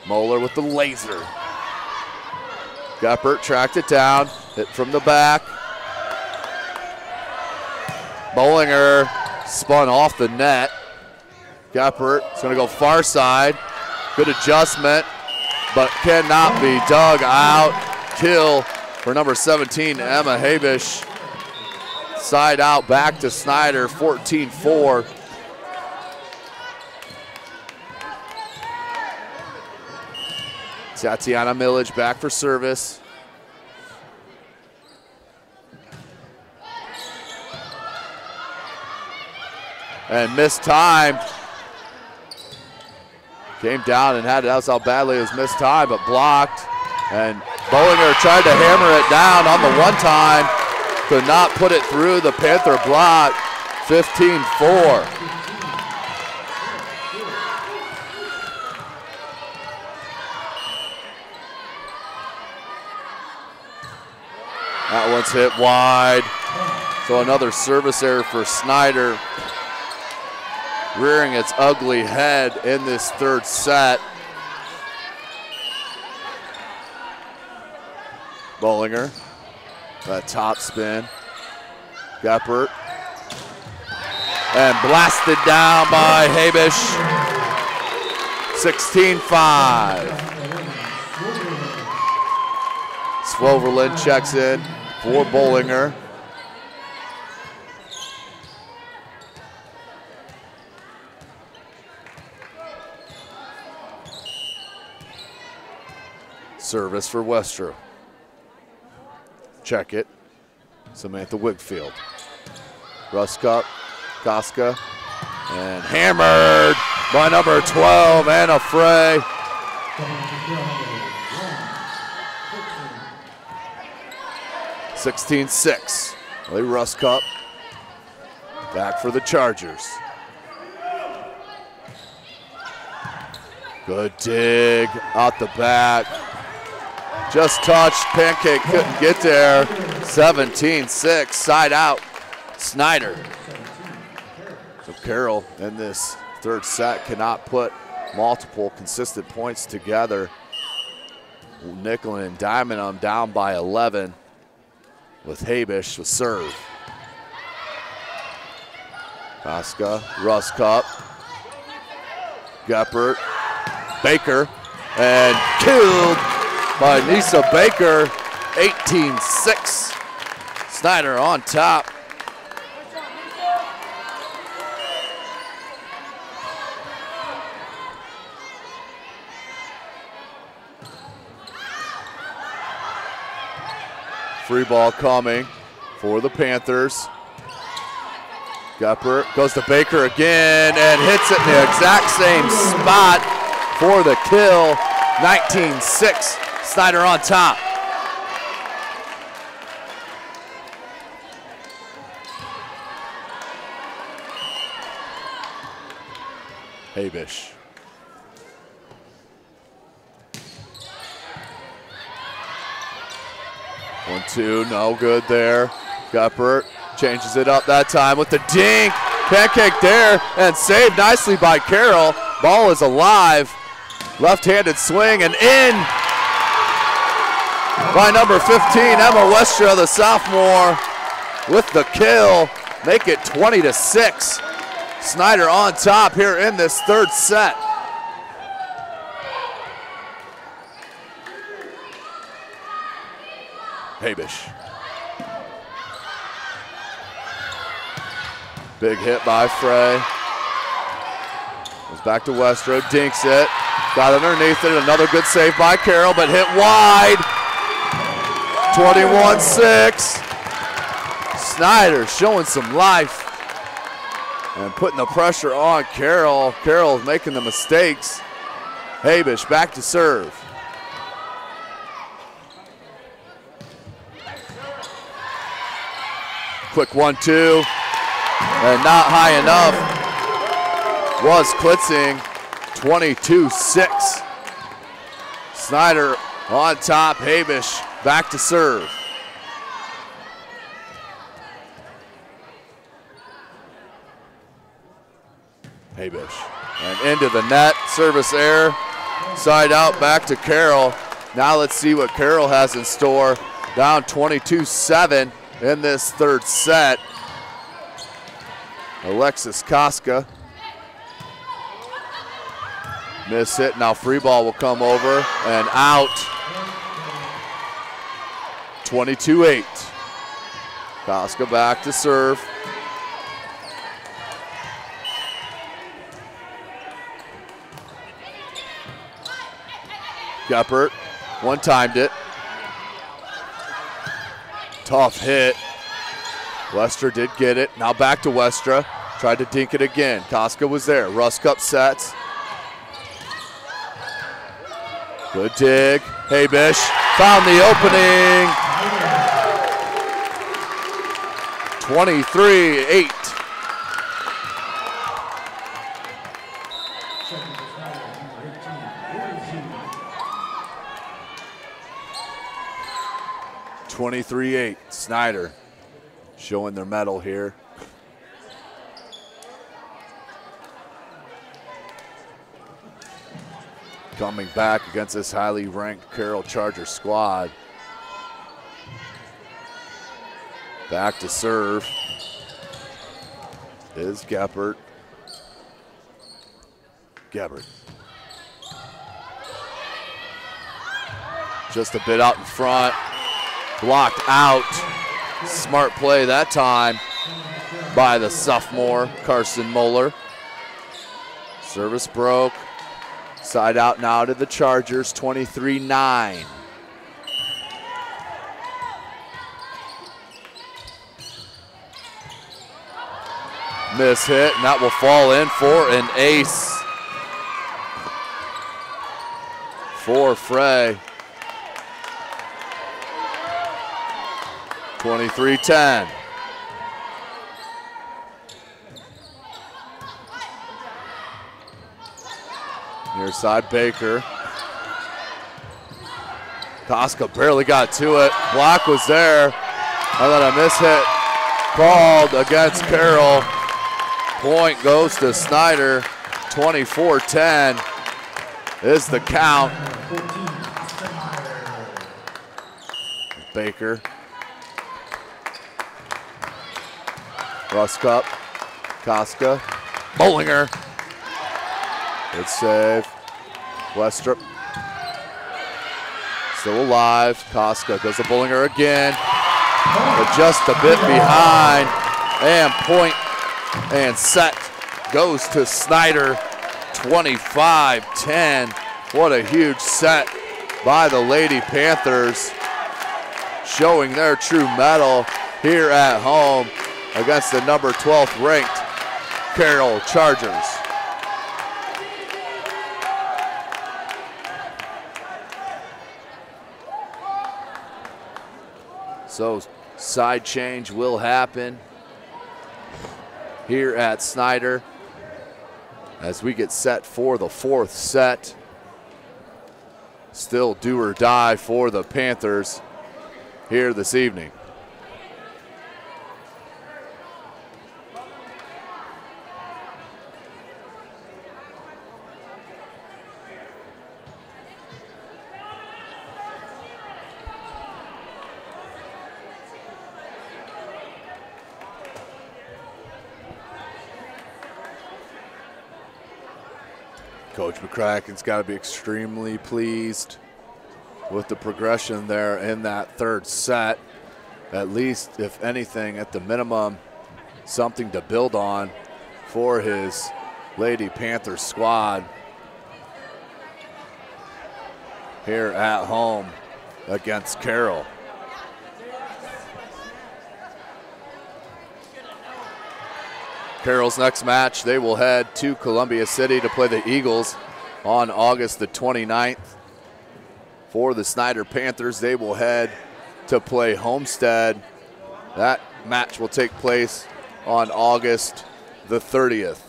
Moeller with the laser. Geppert tracked it down, hit from the back. Bollinger spun off the net. Geppert is going to go far side. Good adjustment, but cannot be dug out. Kill for number 17, Emma Habish. Side out, back to Snider, 14-4. Tatiana Millage back for service. And missed time. Came down and had it. That's how badly it was missed time, but blocked. And Bollinger tried to hammer it down on the one time. Could not put it through the Panther block. 15-4. That one's hit wide. So another service error for Snider, rearing its ugly head in this third set. Bollinger, that top spin. Geppert, and blasted down by Habish. 16-5. Swoverland checks in for Bollinger. Service for Westra. Check it. Samantha Wigfield. Ruskup, Koska, and hammered by number 12, Anna Frey. (16-6). Lee Ruskup back for the Chargers. Good dig out the back. Just touched, Pancake couldn't get there. 17-6, side out, Snider. So Carroll in this third set cannot put multiple consistent points together. Nickel and diming them down by 11 with Habish with serve. Koska, Ruskup, Geppert, Baker, and killed by Nisa Baker, 18-6. Snider on top. Free ball coming for the Panthers. Gepper goes to Baker again and hits it in the exact same spot for the kill. 19-6, Snider on top. Habish. One, two, no good there. Gepper changes it up that time with the dink. Pancake there and saved nicely by Carroll. Ball is alive. Left-handed swing and in by number 15, Emma Westra, the sophomore, with the kill. Make it 20-6. Snider on top here in this third set. Habish. Big hit by Frey. Goes back to Westra, dinks it. Got underneath it, another good save by Carroll, but hit wide. 21-6. Snider showing some life and putting the pressure on Carroll. Carroll making the mistakes. Habish back to serve. Quick 1-2, and not high enough. Was Klitzing. 22-6. Snider on top. Habish back to serve. Habish and into the net. Service error. Side out back to Carroll. Now let's see what Carroll has in store. Down 22-7 in this third set. Alexis Koska. Miss hit, now free ball will come over and out. 22-8. Koska back to serve. Geppert one-timed it. Tough hit. Westra did get it. Now back to Westra. Tried to dink it again. Koska was there. Rusk up sets. Good dig. Habish found the opening. 23-8. Snider showing their mettle here. Coming back against this highly ranked Carroll Charger squad. Back to serve is Geppert. Geppert. Just a bit out in front. Blocked out. Smart play that time by the sophomore, Carson Moeller. Service broke. Side out now to the Chargers, 23-9. Miss hit, and that will fall in for an ace for Frey. 23-10. Near side, Baker. Koska barely got to it. Block was there. And then a miss hit called against Carroll. Point goes to Snider. 24-10 is the count. Baker. Rusk up. Koska. Bollinger. Good save. Westrup. Still alive. Koska does the Bollinger again. But just a bit behind. And point and set goes to Snider. 25-10. What a huge set by the Lady Panthers. Showing their true mettle here at home. against the number 12th ranked Carroll Chargers. So side change will happen here at Snider as we get set for the 4th set. Still do or die for the Panthers here this evening. Coach McCracken's got to be extremely pleased with the progression there in that 3rd set. At least, if anything, at the minimum, something to build on for his Lady Panthers squad here at home against Carroll. Carroll's next match, they will head to Columbia City to play the Eagles on August the 29th. For the Snider Panthers, they will head to play Homestead. That match will take place on August the 30th.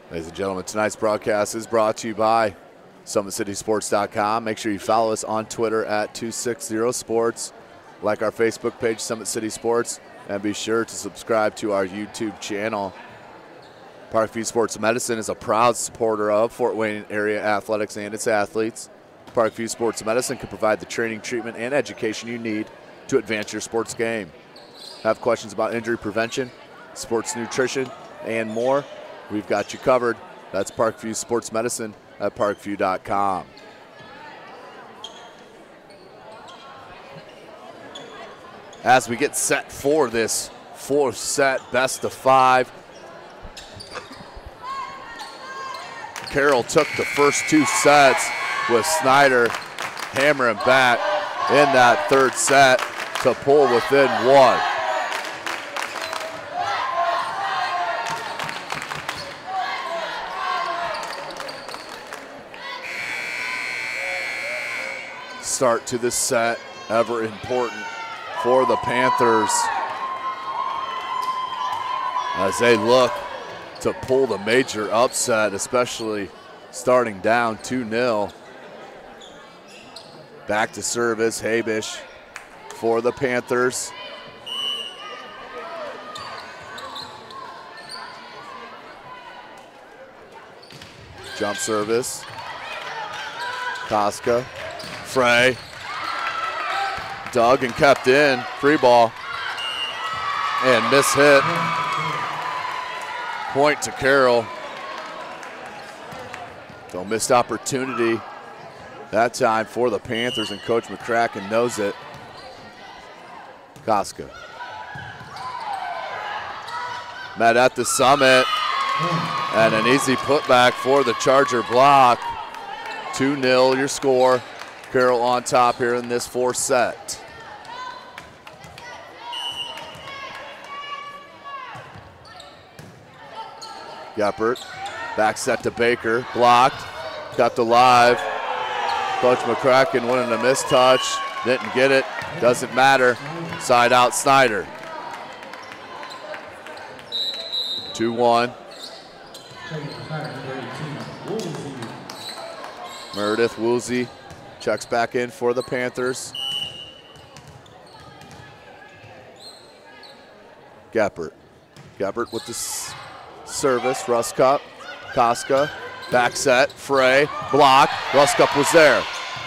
Ladies and gentlemen, tonight's broadcast is brought to you by SummitCitySports.com. Make sure you follow us on Twitter at 260sports. Like our Facebook page, Summit City Sports, and be sure to subscribe to our YouTube channel. Parkview Sports Medicine is a proud supporter of Fort Wayne area athletics and its athletes. Parkview Sports Medicine can provide the training, treatment, and education you need to advance your sports game. Have questions about injury prevention, sports nutrition, and more? We've got you covered. That's Parkview Sports Medicine at parkview.com. As we get set for this 4th set, best of 5. Carroll took the first 2 sets with Snider hammering back in that 3rd set to pull within 1. Start to this set, ever important for the Panthers as they look to pull the major upset, especially starting down 2-0. Back to serve is Habish for the Panthers. Jump service. Koska. Frey, dug and kept in, free ball, and mishit. Point to Carroll. So missed opportunity that time for the Panthers, and Coach McCracken knows it. Koska. Met at the summit, and an easy putback for the Charger block. 2-0 your score. Carroll on top here in this 4th set. Geppert, back set to Baker, blocked, kept alive. Coach McCracken winning a mistouch, didn't get it, doesn't matter. Side out Snider. 2-1. Meredith Woolsey checks back in for the Panthers. Geppert. Geppert with the service. Ruskup. Koska. Back set. Frey. Block. Ruskup was there.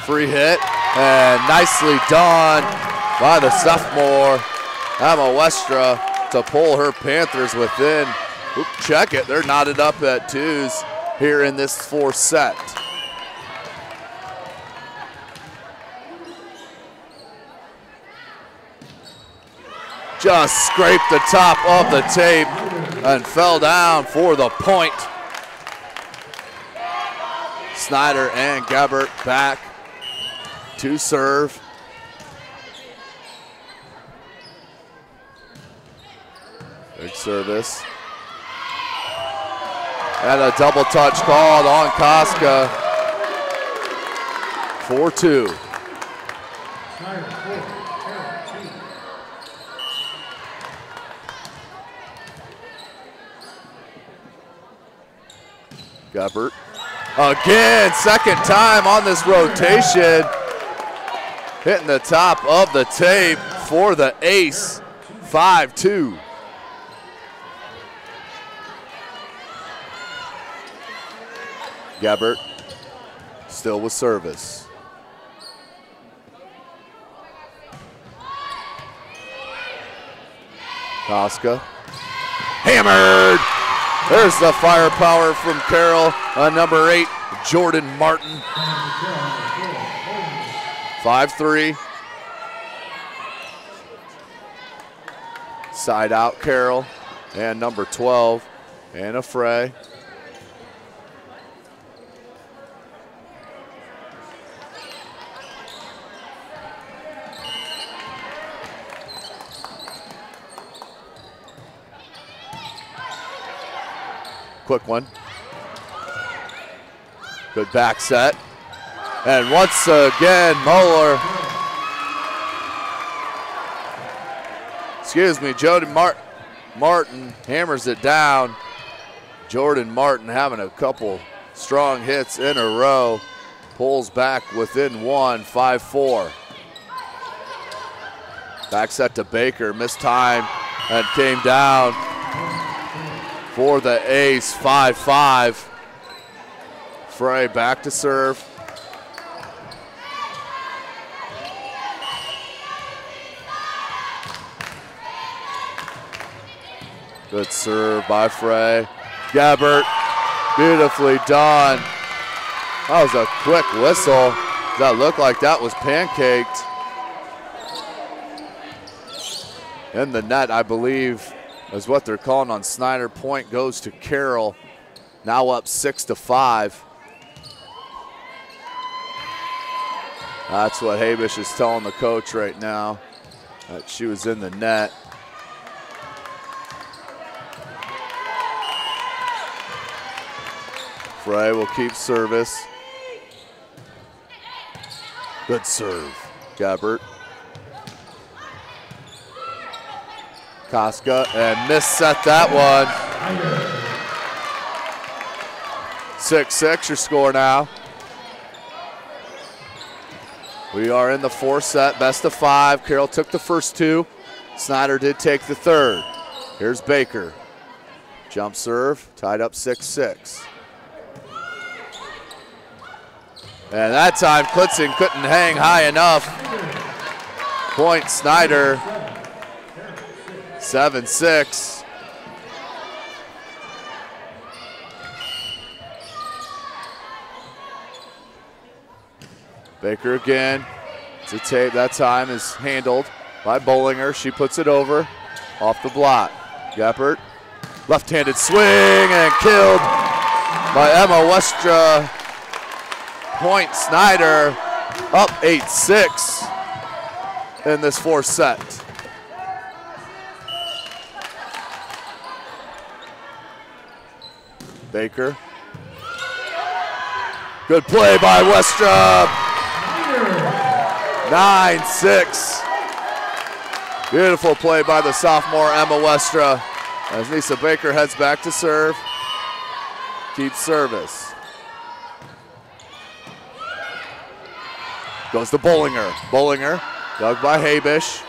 Free hit. And nicely done by the sophomore, Emma Westra, to pull her Panthers within. Oop, check it. They're knotted up at 2s here in this 4th set. just scraped the top of the tape and fell down for the point. Snider and Gebert back to serve. Big service. And a double touch called on Koska. 4-2. Gebert. Again, second time on this rotation. Hitting the top of the tape for the ace. 5-2. Gebert still with service. Koska. Hammered! There's the firepower from Carroll on number 8, Jordan Martin. 5-3. Side out Carroll and number 12, Anna Frey. Quick one. Good back set. And once again, Moeller. Jordan Martin hammers it down. Jordan Martin having a couple strong hits in a row. Pulls back within one, 5-4. Back set to Baker, missed time and came down for the ace, 5-5. Frey back to serve. Good serve by Frey. Gebert, beautifully done. That was a quick whistle. That looked like that was pancaked. In the net, I believe, is what they're calling on Snider. Point goes to Carroll, now up 6-5. That's what Habish is telling the coach right now, that she was in the net. Frey will keep service. Good serve, Gebert. Koska, and misset that one. 6-6 your score now. We are in the fourth set, best of 5. Carroll took the first 2. Snider did take the third. Here's Baker. Jump serve, tied up 6-6. And that time, Klitzing couldn't hang high enough. Point Snider, 7-6. Baker again. It's a tape. That time is handled by Bollinger. She puts it over off the block. Gebert, left-handed swing and killed by Emma Westra. Point Snider, up 8-6 in this fourth set. Baker. Good play by Westra. 9-6. Beautiful play by the sophomore Emma Westra as Lisa Baker heads back to serve. Keeps service. Goes to Bollinger. Bollinger, dug by Habish.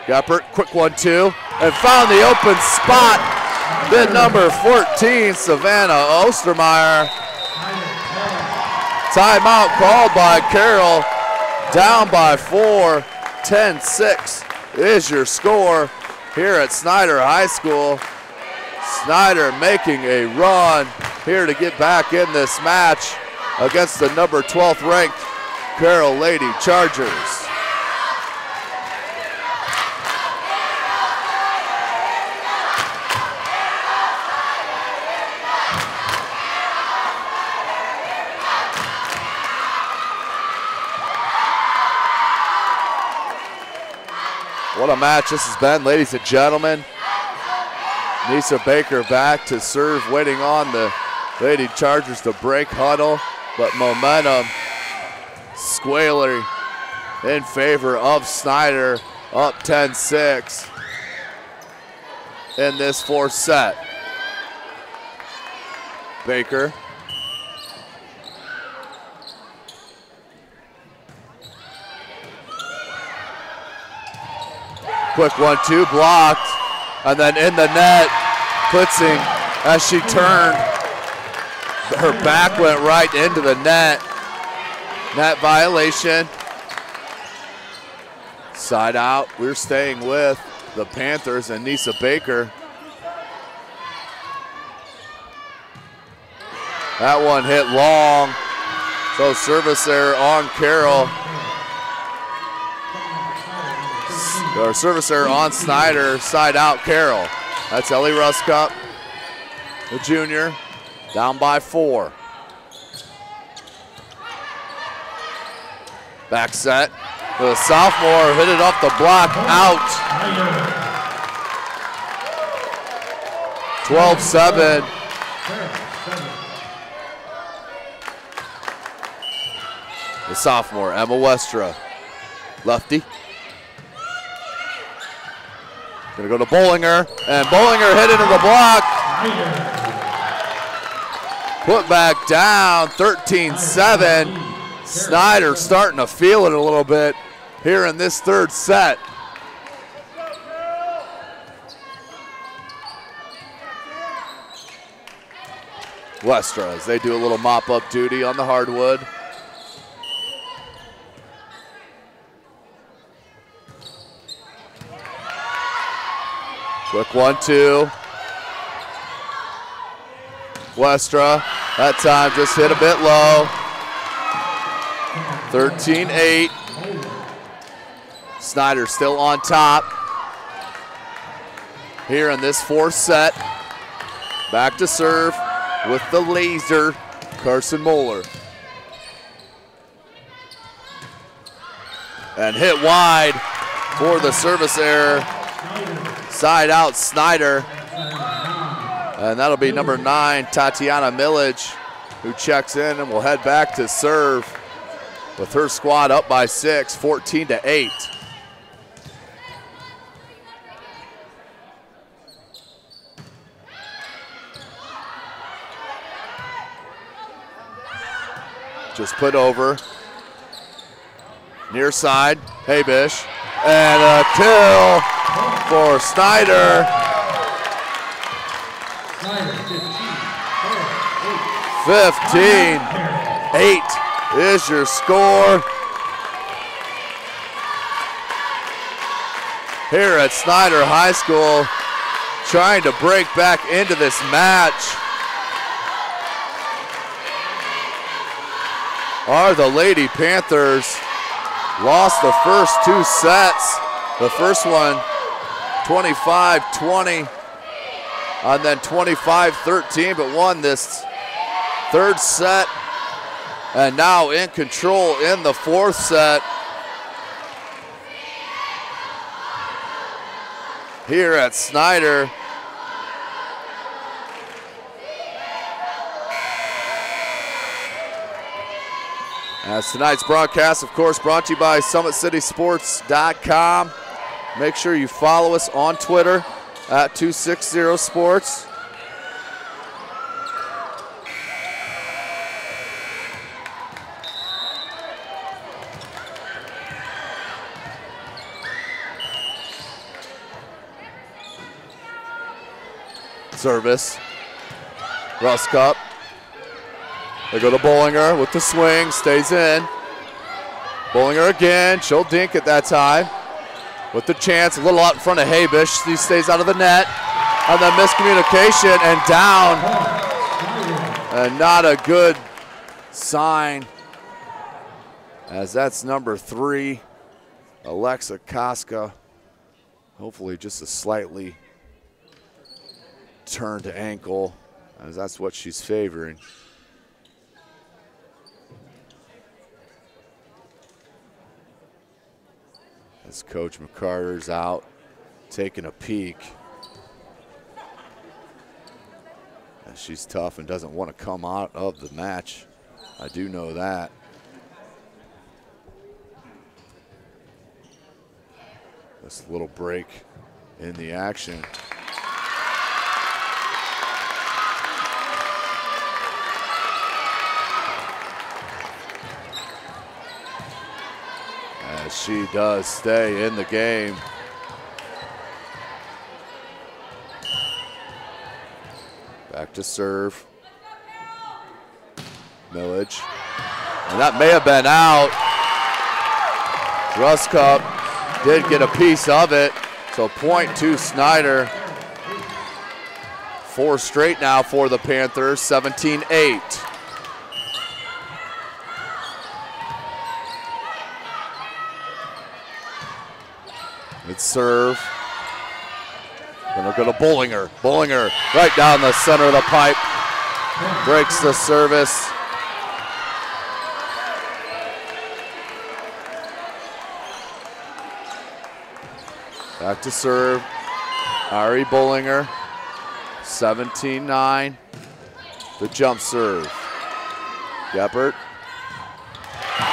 Gebert, quick 1-2, and found the open spot. Bid number 14, Savannah Ostermeyer. Timeout called by Carroll. Down by 4, 10-6 is your score here at Snider High School. Snider making a run here to get back in this match against the number 12th ranked Carroll Lady Chargers. What a match this has been, ladies and gentlemen. Nisa Baker back to serve, waiting on the Lady Chargers to break huddle, but momentum squarely in favor of Snider, up 10-6 in this fourth set. Baker. Quick 1-2, blocked, and then in the net, Klitzing, as she turned, her back went right into the net. Net violation. Side out, we're staying with the Panthers and Nisa Baker. That one hit long, so service error on Carroll. Or service error on Snider, side out Carroll. That's Ellie Ruskup, the junior, down by 4. Back set, the sophomore hit it off the block, out. 12-7. The sophomore, Emma Westra, lefty. Gonna go to Bollinger, and Bollinger hit into the block. Put back down, 13-7. Snider starting to feel it a little bit here in this third set. Westra, as they do a little mop-up duty on the hardwood. Quick 1-2. Westra, that time just hit a bit low. 13-8. Snider still on top here in this fourth set. Back to serve with the laser, Carson Moeller. And hit wide for the service error. Side out Snider. And that'll be number 9, Tatiana Millage, who checks in and will head back to serve with her squad up by 6, 14-8. Just put over. Near side, Habish. And a kill for Snider. 15-8 is your score here at Snider High School, trying to break back into this match are the Lady Panthers. Lost the first 2 sets. The first one 25-20 and then 25-13, but won this third set and now in control in the fourth set here at Snider. As tonight's broadcast, of course, brought to you by SummitCitySports.com. Make sure you follow us on Twitter at 260sports. Service. Ruskup. They go to Bollinger with the swing, stays in. Bollinger again, she'll dink at that time. With the chance, a little out in front of Habish. He stays out of the net. And then miscommunication and down. And not a good sign, as that's number 3, Alexa Koska. Hopefully just a slightly turned ankle, as that's what she's favoring. As Coach McCarter's out taking a peek. And she's tough and doesn't want to come out of the match. I do know that. This little break in the action. As she does stay in the game. Back to serve. Millage. And that may have been out. Ruska did get a piece of it. So point to Snider. 4 straight now for the Panthers, 17-8. It's serve. Gonna go to Bollinger. Bollinger right down the center of the pipe. Breaks the service. Back to serve. Ari Bollinger. 17-9. The jump serve. Geppert.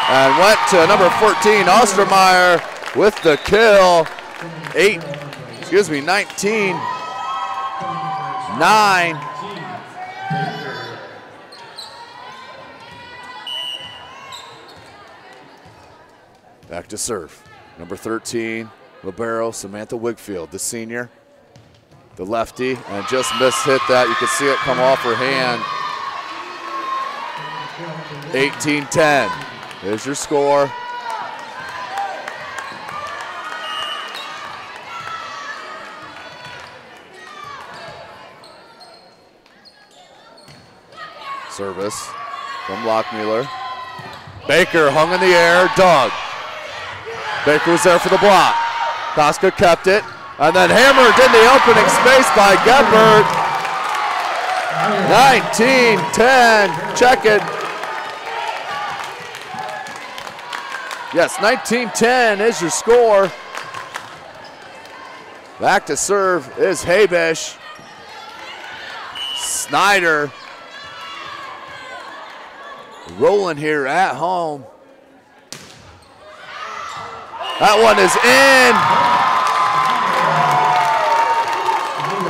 And went to number 14, Ostermeyer with the kill. 19-9. Back to serve. Number 13, libero Samantha Wigfield, the senior. The lefty, and just mishit that. You can see it come off her hand. 18-10. There's your score. Service from Lockmuller. Baker hung in the air, dug. Baker was there for the block. Koska kept it, and then hammered in the opening space by Geppert. 19-10, check it. Yes, 19-10 is your score. Back to serve is Habish. Snider rolling here at home. That one is in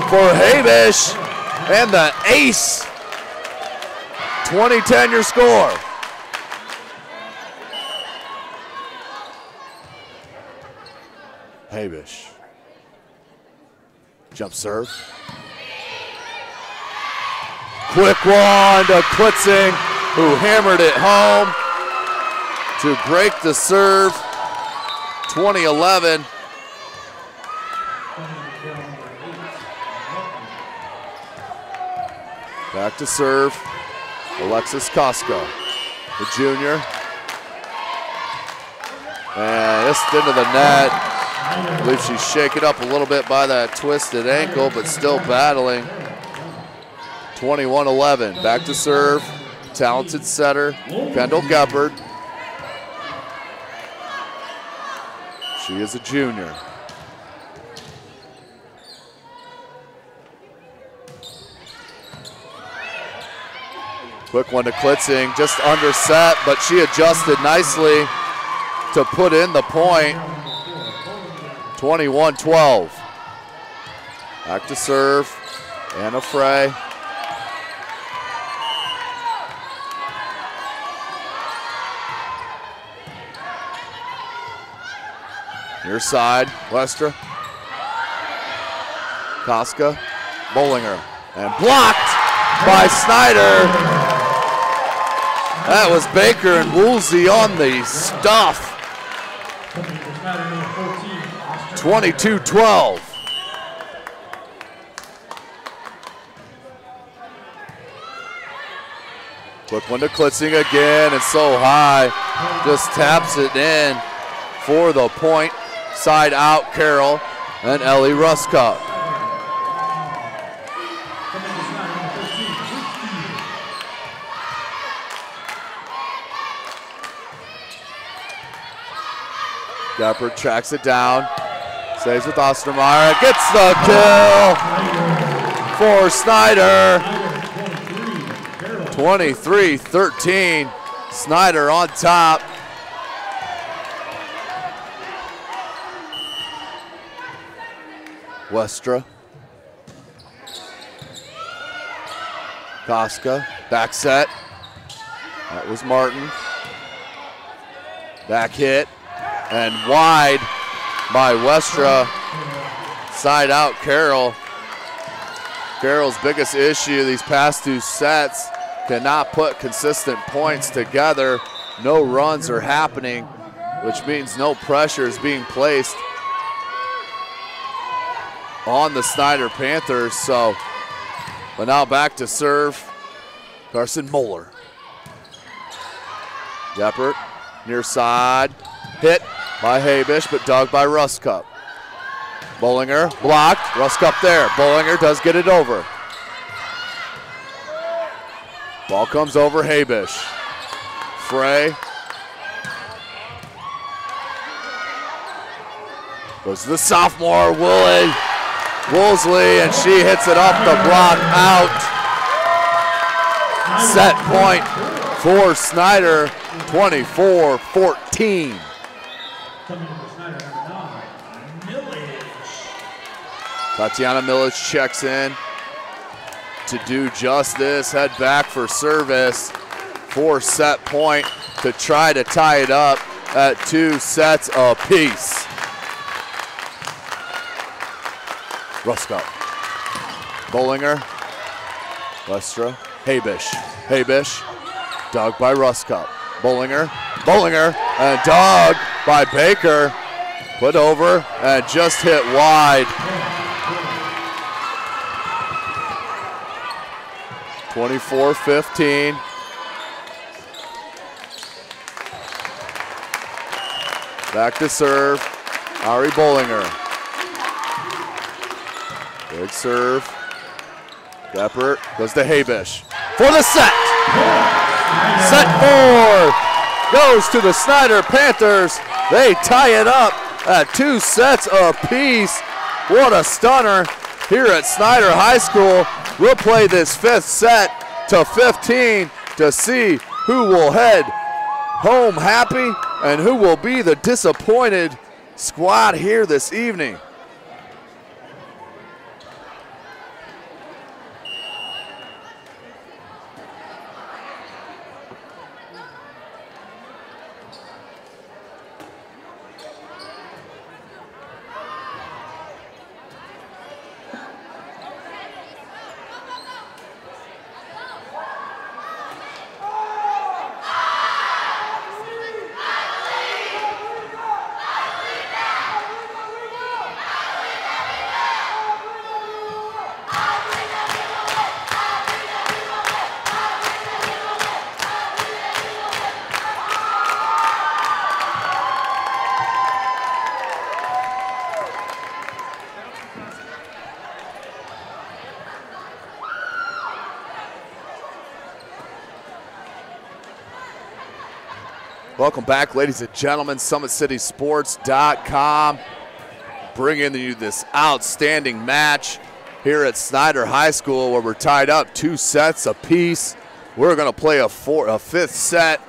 for Habish, and the ace. 20-10 your score. Habish. Jump serve. Quick one to Klitzing, who hammered it home to break the serve. 20-11. Back to serve, Alexis Koska, the junior. And this into the net. I believe she's shaken up a little bit by that twisted ankle, but still battling. 21-11, back to serve, talented setter, Kendall Geppert. She is a junior. Quick one to Klitzing, just under set, but she adjusted nicely to put in the point. 21-12. Back to serve, Anna Frey. Near side, Westra. Koska, Bollinger, and blocked by Snider. That was Baker and Woolsey on the stuff. 22-12. Quick one to Klitzing again, and so high. Just taps it in for the point. Side out, Carroll and Ellie Ruska. Gepper tracks it down. Stays with Ostermeyer. Gets the kill for Snider. 23-13. Snider on top. Westra. Koska, back set. That was Martin. Back hit and wide by Westra. Side out Carroll. Carroll's biggest issue these past 2 sets, cannot put consistent points together. No runs are happening, which means no pressure is being placed on the Snider Panthers. But now back to serve, Carson Moeller. Geppert, near side, hit by Habish, but dug by Ruskup. Bollinger, blocked, Ruskup there. Bollinger does get it over. Ball comes over Habish. Frey. Goes to the sophomore, Woolsey, and she hits it off the block out. Set point for Snider, 24-14. Tatiana Milic checks in to do just this, head back for service for set point to try to tie it up at 2 sets apiece. Ruskup, Bollinger, Westra, Habish, dug by Ruskup. Bollinger, and dug by Baker. Put over and just hit wide. 24-15. Back to serve, Ari Bollinger. Good serve. Geppert goes to Habish for the set. Set 4 goes to the Snider Panthers. They tie it up at 2 sets apiece. What a stunner here at Snider High School. We'll play this 5th set to 15 to see who will head home happy and who will be the disappointed squad here this evening. Welcome back, ladies and gentlemen. SummitCitySports.com bringing you this outstanding match here at Snider High School where we're tied up 2 sets apiece. We're going to play a 5th set.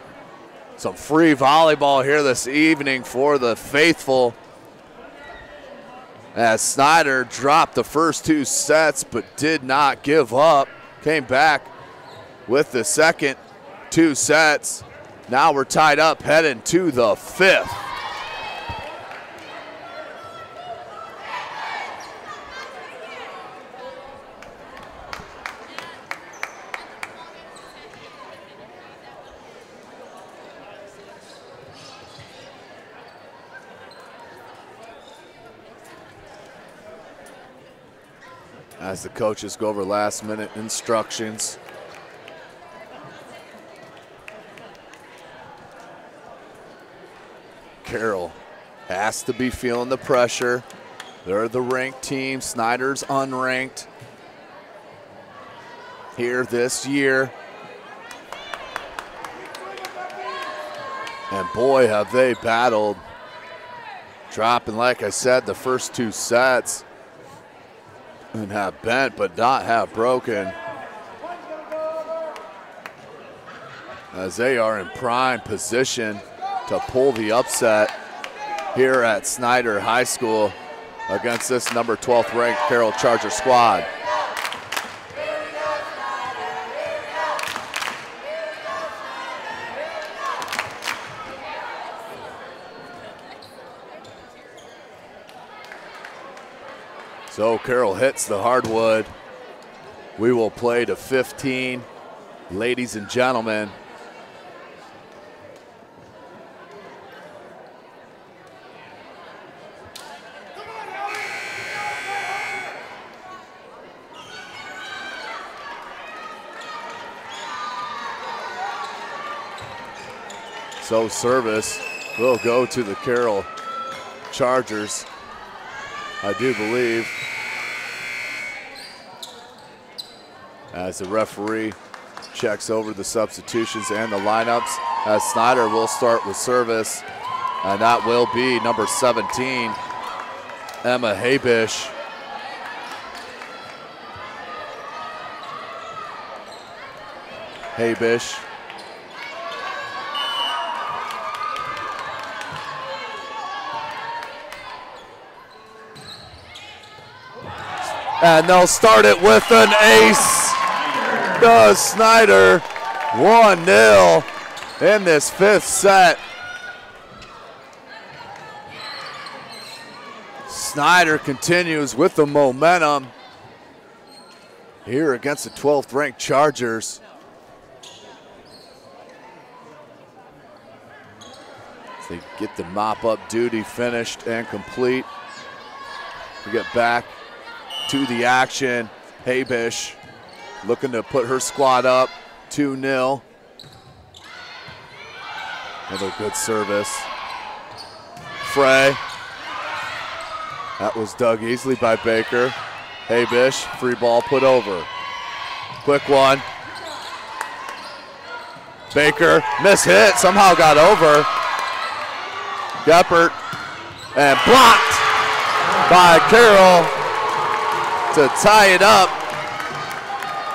Some free volleyball here this evening for the faithful, as Snider dropped the first 2 sets but did not give up. Came back with the second 2 sets. Now we're tied up heading to the 5th. As the coaches go over last-minute instructions. Carroll has to be feeling the pressure. They're the ranked team. Snider's unranked here this year. And boy, have they battled Dropping, like I said, the first 2 sets and have bent but not have broken, as they are in prime position to pull the upset here at Snider High School against this number 12th ranked Carroll Charger squad. So Carroll hits the hardwood. We will play to 15, ladies and gentlemen. So service will go to the Carroll Chargers, I do believe, as the referee checks over the substitutions and the lineups, as Snider will start with service, and that will be number 17, Emma Habish. Habish. And they'll start it with an ace. Does Snider 1-0 in this 5th set. Snider continues with the momentum here against the 12th ranked Chargers. As they get the mop-up duty finished and complete. We get back to the action. Habish looking to put her squad up 2-0. Another good service. Frey. That was dug easily by Baker. Habish, free ball put over. Quick one. Baker, miss hit, somehow got over. Geppert, and blocked by Carroll to tie it up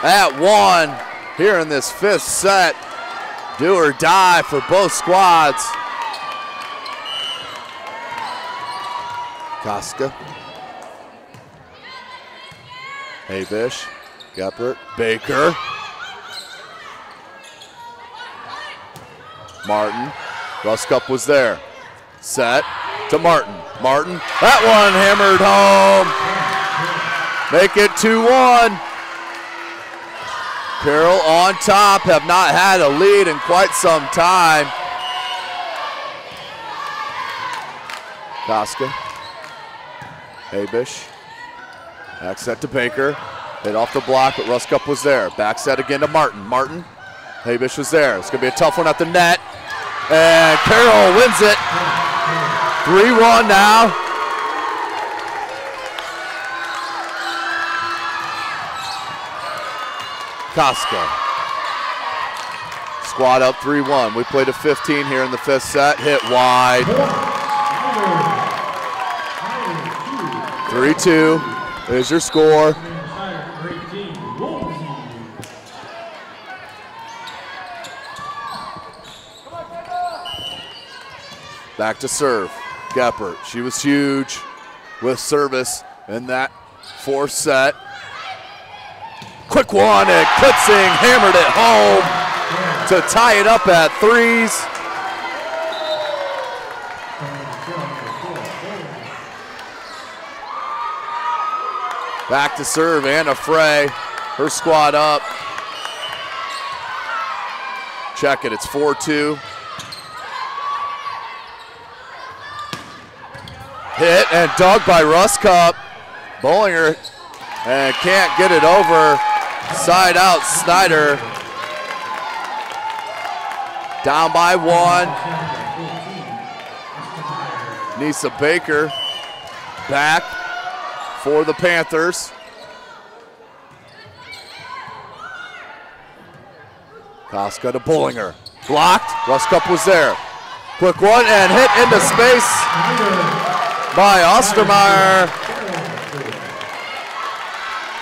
at 1 here in this 5th set. Do or die for both squads. Koska. Habish, Geppert, Baker. Martin, Ruskup was there. Set to Martin. Martin, that one hammered home. Make it 2-1. Carroll on top, have not had a lead in quite some time. Koska. Habish. Back set to Baker. Hit off the block, but Ruskup was there. Back set again to Martin. Martin. Habish was there. It's going to be a tough one at the net. And Carroll wins it. 3-1 now. Koska. Squad up 3-1. We played a 15 here in the 5th set. Hit wide. 3-2 is your score. Back to serve. Geppert, she was huge with service in that 4th set. Quick one, and Klitzing hammered it home to tie it up at 3s. Back to serve, Anna Frey, her squad up. Check it, it's 4-2. Hit and dug by Ruskup. Bollinger and can't get it over. Side out Snider. Down by 1. Nisa Baker back for the Panthers. Koska to Bollinger. Blocked. Ruskup was there. Quick one and hit into space. by Ostermeyer.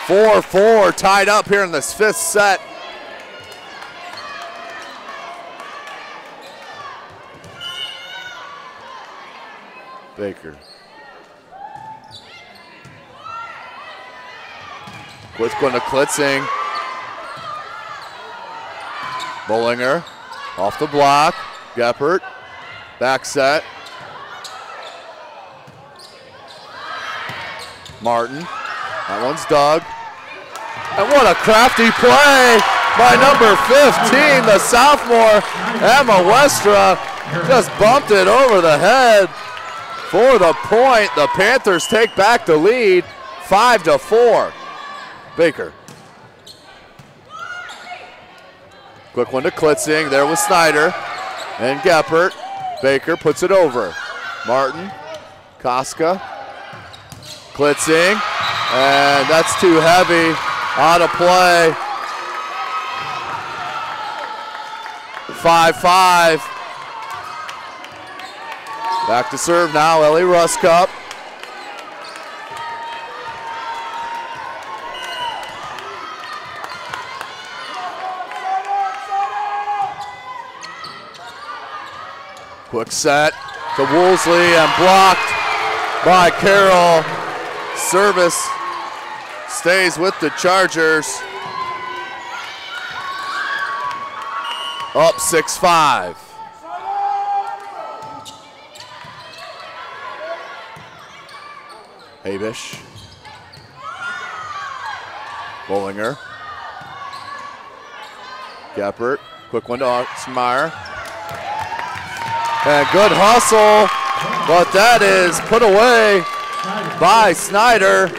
4-4 tied up here in this fifth set. Baker. Quick one to Klitzing. Bollinger off the block. Geppert. Back set. Martin. That one's dug. And what a crafty play by number 15, the sophomore, Emma Westra. Just bumped it over the head for the point. The Panthers take back the lead, 5-4. Baker. Quick one to Klitzing. There was Snider and Geppert. Baker puts it over. Martin, Koska, Klitzing, and that's too heavy. Out of play. 5-5. Back to serve now, Ellie Ruskup. Quick set to Woolsey and blocked by Carroll. Service stays with the Chargers. Up 6-5. Habish. Bollinger. Geppert. Quick one to Oxmeyer. And good hustle, but that is put away by Snider.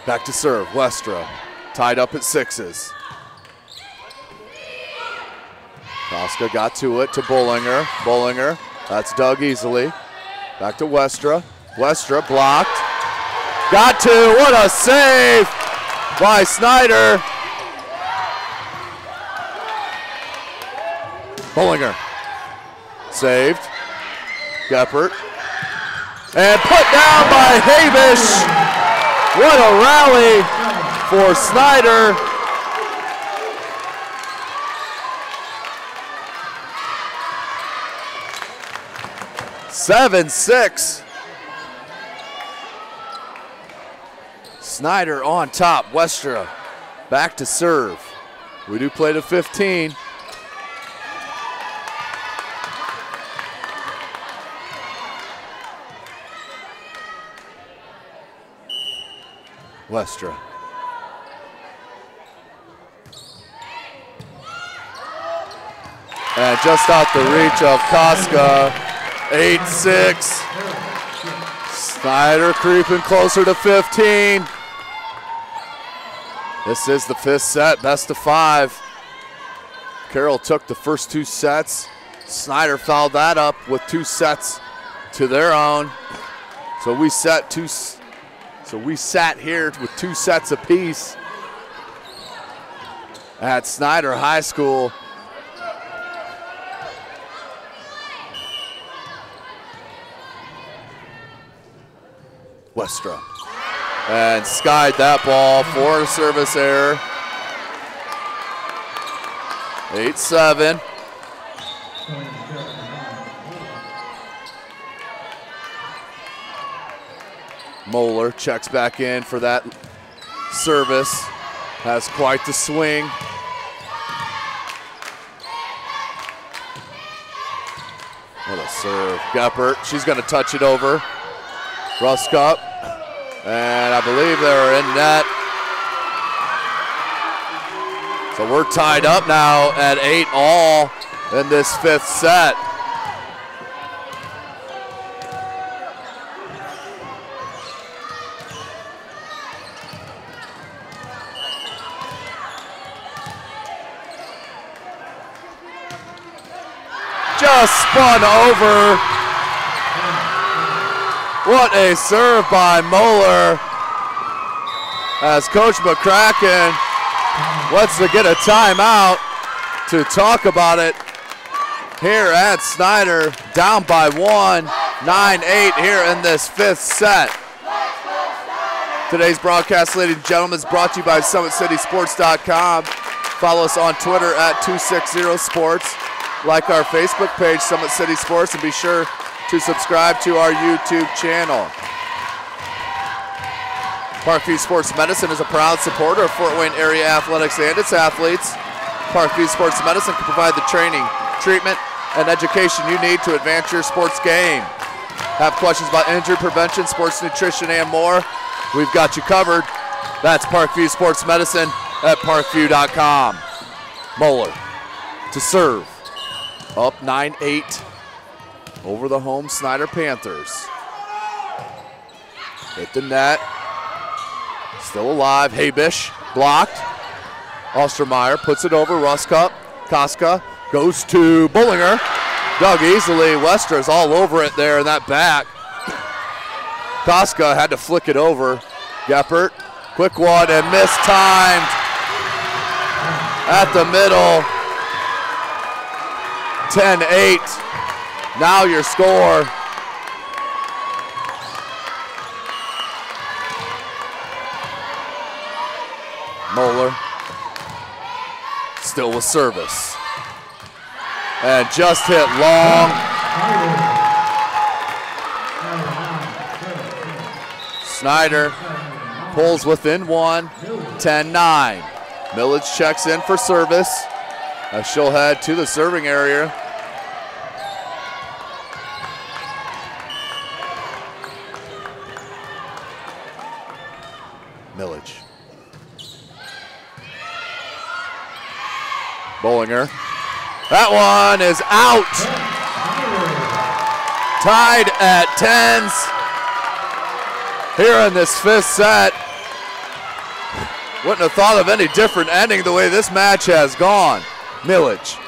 Back to serve, Westra, tied up at 6s. Koska got to it to Bollinger. Bollinger, that's dug easily. Back to Westra. Westra blocked. Got to, what a save by Snider. Bollinger, saved. Geppert, and put down by Habish. What a rally for Snider. (7-6). Snider on top. Westra back to serve. We do play to 15. Westra. And just out the reach of Koska. 8-6. Snider creeping closer to 15. This is the fifth set, best of 5. Carroll took the first 2 sets. Snider fouled that up with 2 sets to their own. So we sat here with 2 sets apiece at Snider High School. Westra. And skied that ball for a service error. 8-7. Moeller checks back in for that service. Has quite the swing. What a serve. Geppert, she's going to touch it over. Ruskup. And I believe they're in net. So we're tied up now at 8-all in this 5th set. Just spun over. What a serve by Moeller. as Coach McCracken wants to get a timeout to talk about it here at Snider, down by 1, 9-8 here in this 5th set. Today's broadcast, ladies and gentlemen, is brought to you by SummitCitySports.com. Follow us on Twitter at 260sports. Like our Facebook page, Summit City Sports, and be sure to subscribe to our YouTube channel. Parkview Sports Medicine is a proud supporter of Fort Wayne area athletics and its athletes. Parkview Sports Medicine can provide the training, treatment, and education you need to advance your sports game. Have questions about injury prevention, sports nutrition, and more? We've got you covered. That's Parkview Sports Medicine at parkview.com. Moeller to serve. Up 9-8 over the home Snider Panthers. Hit the net. Still alive. Habish blocked. Ostermeyer puts it over. Ruska. Koska goes to Bullinger. Dug easily. Wester's all over it there in that back. Koska had to flick it over. Geppert, quick one and mistimed at the middle. 10-8. Now your score. Moeller still with service. And just hit long. Snider pulls within 1, 10-9. Millage checks in for service as she'll head to the serving area. Millage. Bullinger. That one is out. Tied at 10s here in this 5th set. Wouldn't have thought of any different ending the way this match has gone. Millage.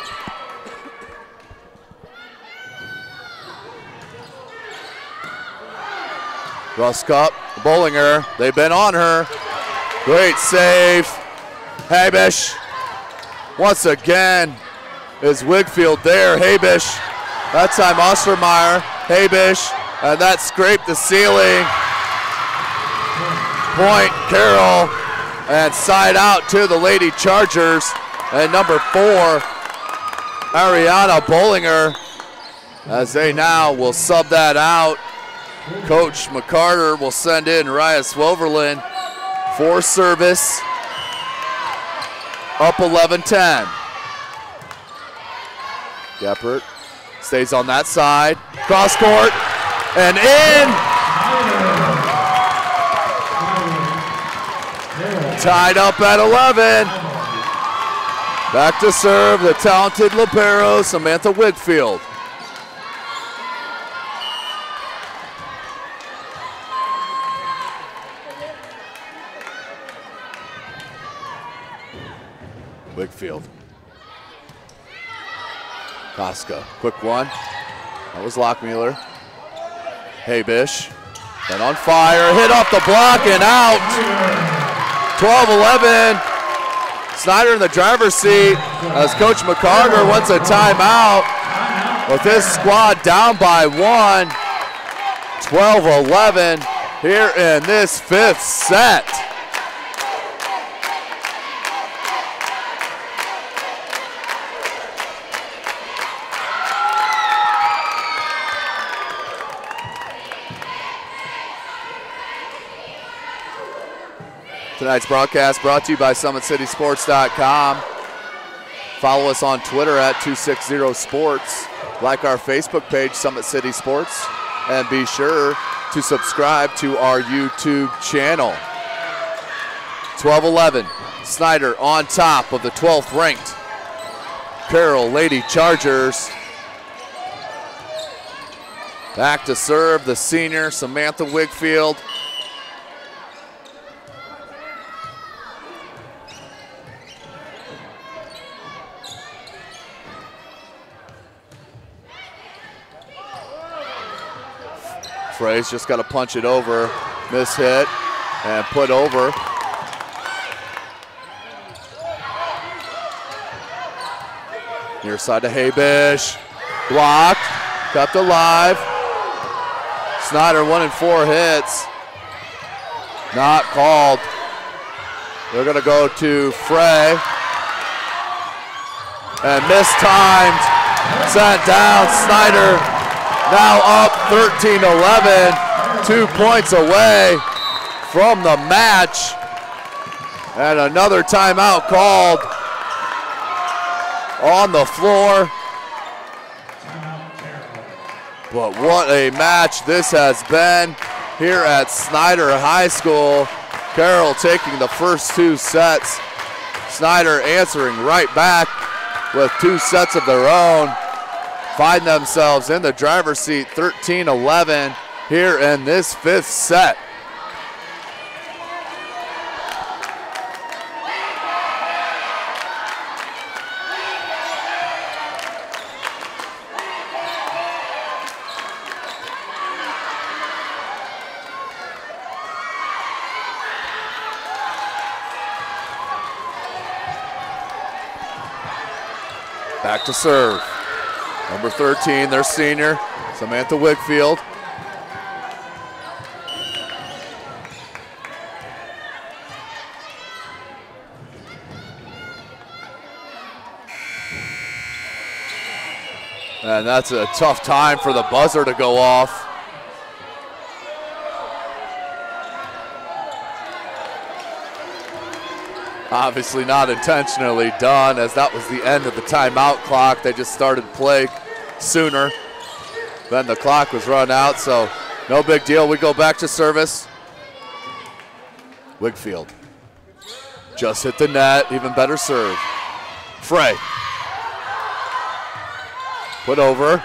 Ruska, Bullinger, they've been on her. Great save. Habish. Once again is Wigfield there. Habish. That time Ostermeyer. Habish. And that scraped the ceiling. Point Carroll. And side out to the Lady Chargers. And number 4, Ariana Bullinger, as they now will sub that out. Coach McCarter will send in Raya Swoverlin for service. Up 11-10. Geppert stays on that side. Cross court and in. Tied up at 11. Back to serve the talented libero, Samantha Wigfield. Wigfield. Koska, quick one. That was Lockmuller. Habish, then on fire, hit off the block and out. 12-11. Snider in the driver's seat as Coach McCarter wants a timeout with his squad down by 1. 12-11 here in this 5th set. Tonight's broadcast brought to you by SummitCitySports.com. Follow us on Twitter at 260sports. Like our Facebook page, Summit City Sports. And be sure to subscribe to our YouTube channel. 12-11. Snider on top of the 12th ranked Carroll Lady Chargers. Back to serve the senior Samantha Wigfield. Frey's just got to punch it over. Miss hit and put over. Near side to Habish. Blocked, kept alive. Snider 1 and 4 hits. Not called. They're gonna go to Frey. And mistimed, sent down. Snider now up 13-11, 2 points away from the match. And another timeout called on the floor. But what a match this has been here at Snider High School. Carroll taking the first 2 sets. Snider answering right back with 2 sets of their own. Find themselves in the driver's seat, 13-11 here in this 5th set. Back to serve. Number 13, their senior, Samantha Wigfield. And that's a tough time for the buzzer to go off. Obviously not intentionally done, as that was the end of the timeout clock. They just started play sooner than the clock was run out, so no big deal. We go back to service. Wigfield just hit the net, even better serve. Frey. Put over.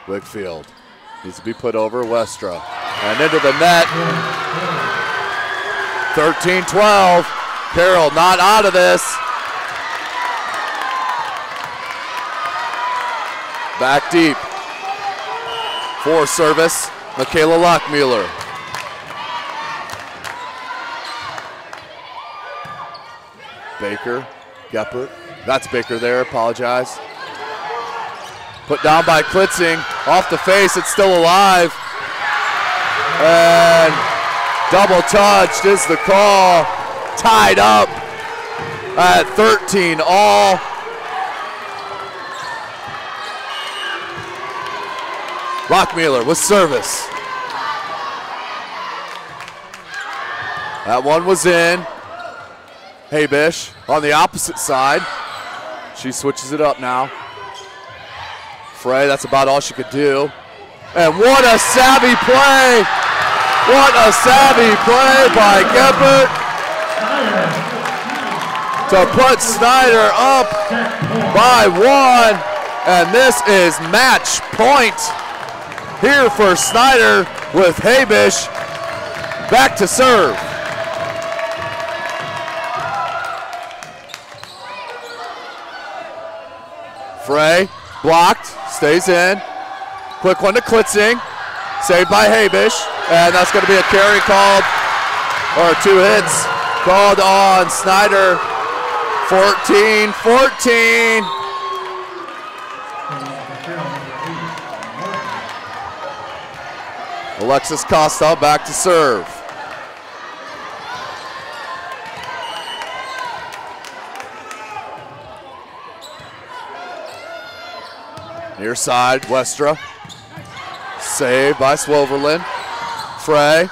Wigfield needs to be put over. Westra. And into the net. 13-12. Carroll not out of this. Back deep. For service, Michaela Lockmueller. Baker, Geppert. That's Baker there, apologize. Put down by Klitzing. Off the face, it's still alive. And double touched is the call. Tied up at 13 all. Lockmueller with service. That one was in. Habish on the opposite side. She switches it up now. Frey, that's about all she could do. And what a savvy play! What a savvy play by Geppert to put Snider up by 1. And this is match point here for Snider with Habish back to serve. Frey blocked, stays in. Quick one to Klitzing, saved by Habish, and that's going to be a carry called, or 2 hits called on Snider. 14-14. Alexis Costa back to serve. Near side, Westra. Saved by Swoverlin. Frey.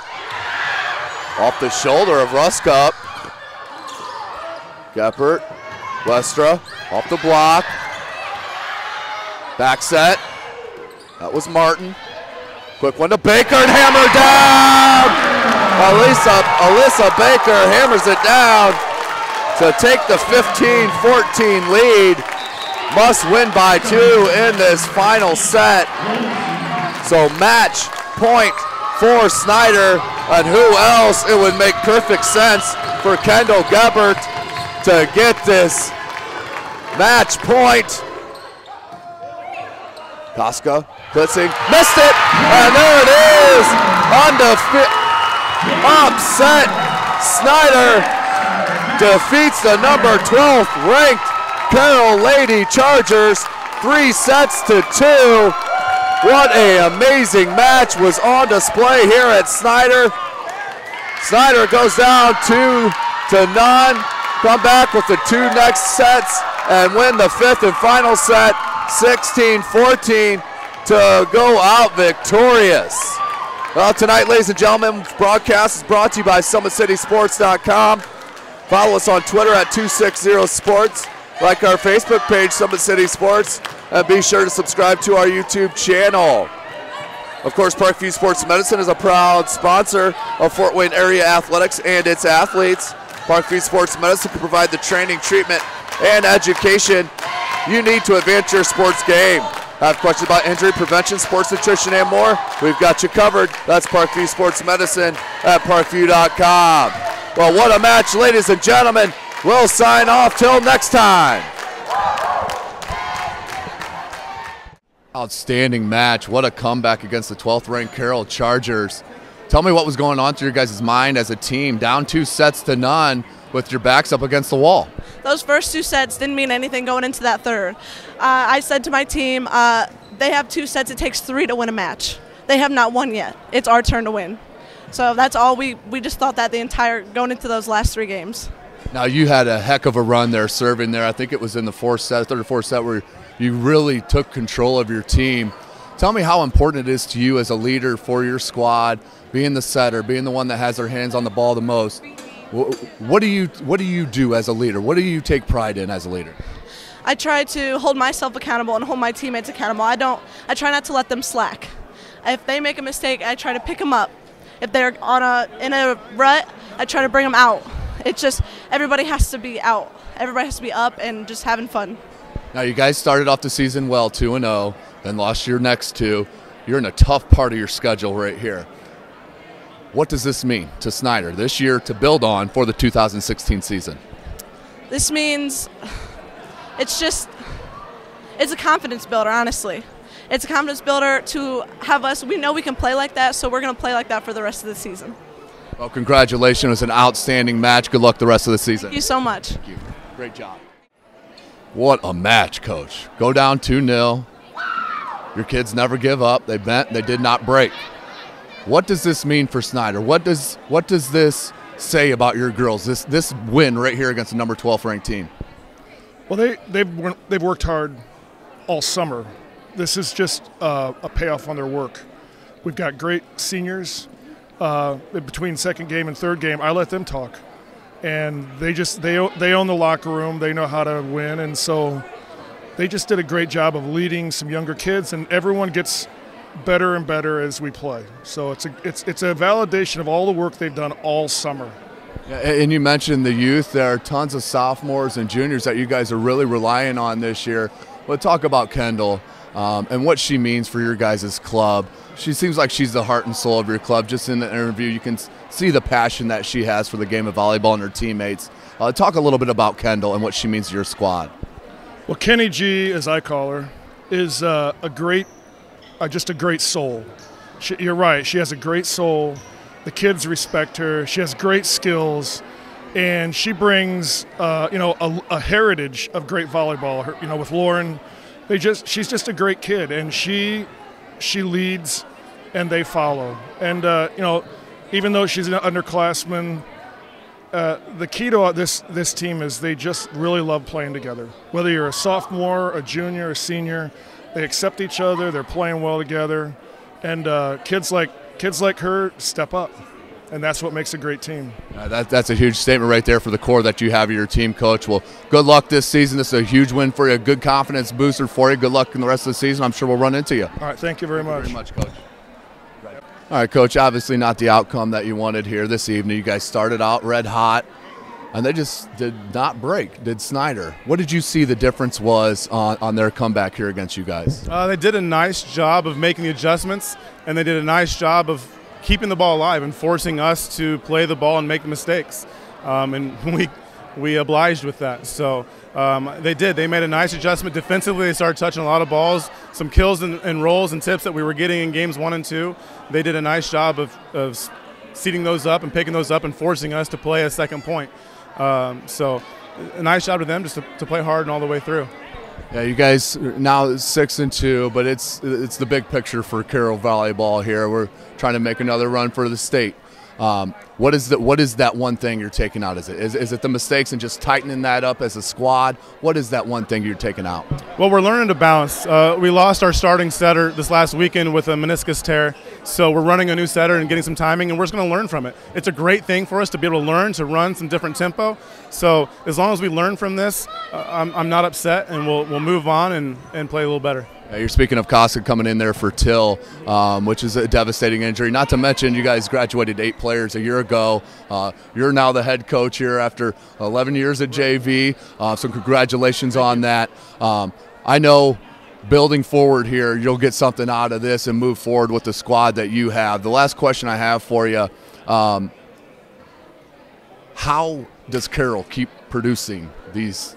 Off the shoulder of Ruskup. Geppert. Westra. Off the block. Back set. That was Martin. Quick one to Baker and hammered down. Alyssa Baker hammers it down to take the 15-14 lead. Must win by 2 in this final set. So match point for Snider, and who else? It would make perfect sense for Kendall Geppert to get this match point. Koska, Klitzing, missed it, and there it is! Upset Snider defeats the number 12th ranked Carroll Lady Chargers 3-2. What an amazing match was on display here at Snider. Snider goes down 2-0. Come back with the 2 next sets and win the 5th and final set 16-14 to go out victorious. Well, tonight, ladies and gentlemen, broadcast is brought to you by SummitCitySports.com. Follow us on Twitter at 260sports. Like our Facebook page, Summit City Sports, and be sure to subscribe to our YouTube channel. Of course, Parkview Sports Medicine is a proud sponsor of Fort Wayne area athletics and its athletes. Parkview Sports Medicine can provide the training, treatment, and education you need to advance your sports game. Have questions about injury prevention, sports nutrition, and more? We've got you covered. That's Parkview Sports Medicine at parkview.com. Well, what a match, ladies and gentlemen. We'll sign off till next time. Outstanding match. What a comeback against the 12th ranked Carroll Chargers. Tell me what was going on through your guys' mind as a team, down 2-0 with your backs up against the wall. Those first 2 sets didn't mean anything going into that third. I said to my team, they have 2 sets, it takes 3 to win a match. They have not won yet. It's our turn to win. So that's all we just thought that the entire, going into those last 3 games. Now, you had a heck of a run there serving there. I think it was in the 4th set, 3rd or 4th set, where you really took control of your team. Tell me how important it is to you as a leader for your squad, being the setter, being the one that has their hands on the ball the most. What do you do as a leader? What do you take pride in as a leader? I try to hold myself accountable and hold my teammates accountable. I try not to let them slack. If they make a mistake, I try to pick them up. If they're in a rut, I try to bring them out. It's just everybody has to be out. Everybody has to be up and just having fun. Now, you guys started off the season well, 2-0, then lost your next 2. You're in a tough part of your schedule right here. What does this mean to Snider this year to build on for the 2016 season? This means it's a confidence builder, honestly. It's a confidence builder to have us. We know we can play like that, so we're going to play like that for the rest of the season. Well, congratulations. It was an outstanding match. Good luck the rest of the season. Thank you so much. Thank you. Great job. What a match, Coach. Go down 2-0. Your kids never give up. They bent. They did not break. What does this mean for Snider? What does this say about your girls, this win right here against the number 12 ranked team? Well, they've worked hard all summer. This is just a payoff on their work. We've got great seniors. Between second game and third game, I let them talk, and they own the locker room. They know how to win, and so they just did a great job of leading some younger kids, and everyone gets better and better as we play. So it's a validation of all the work they've done all summer. Yeah, and you mentioned the youth. There are tons of sophomores and juniors that you guys are really relying on this year. We'll talk about Kendall and what she means for your guys' club. She seems like she's the heart and soul of your club. Just in the interview, you can see the passion that she has for the game of volleyball and her teammates. Talk a little bit about Kendall and what she means to your squad. Well, Kenny G, as I call her, is just a great soul. You're right. She has a great soul. The kids respect her. She has great skills, and she brings a heritage of great volleyball. With Lauren, she's just a great kid, and she leads and they follow. And even though she's an underclassman, the key to this team is they just really love playing together. Whether you're a sophomore, a junior, a senior, they accept each other. They're playing well together, and kids like her step up, and that's what makes a great team. That's a huge statement right there for the core that you have of your team, Coach. Well, good luck this season. This is a huge win for you, a good confidence booster for you. Good luck in the rest of the season. I'm sure we'll run into you. All right, thank you very much. Thank you very much, Coach. All right, Coach, obviously not the outcome that you wanted here this evening. You guys started out red hot, and they just did not break, did Snider. What did you see the difference was on their comeback here against you guys? They did a nice job of making the adjustments, and they did a nice job of keeping the ball alive and forcing us to play the ball and make mistakes. And we obliged with that. So they did. They made a nice adjustment defensively. They started touching a lot of balls, some kills and rolls and tips that we were getting in games 1 and 2. They did a nice job of seating those up and picking those up and forcing us to play a second point. So a nice job to them just to play hard and all the way through. Yeah, you guys are now 6-2, but it's the big picture for Carroll volleyball here. We're trying to make another run for the state. What is that one thing you're taking out? Is it the mistakes and just tightening that up as a squad? What is that one thing you're taking out? Well, we're learning to bounce. We lost our starting setter this last weekend with a meniscus tear, so we're running a new setter and getting some timing, and we're just going to learn from it. It's a great thing for us to be able to learn to run some different tempo. So as long as we learn from this, I'm not upset, and we'll move on and play a little better. You're speaking of Costa coming in there for Till, which is a devastating injury. Not to mention you guys graduated 8 players a year ago. You're now the head coach here after 11 years at JV, so congratulations on that. I know building forward here, you'll get something out of this and move forward with the squad that you have. The last question I have for you, how does Carroll keep producing these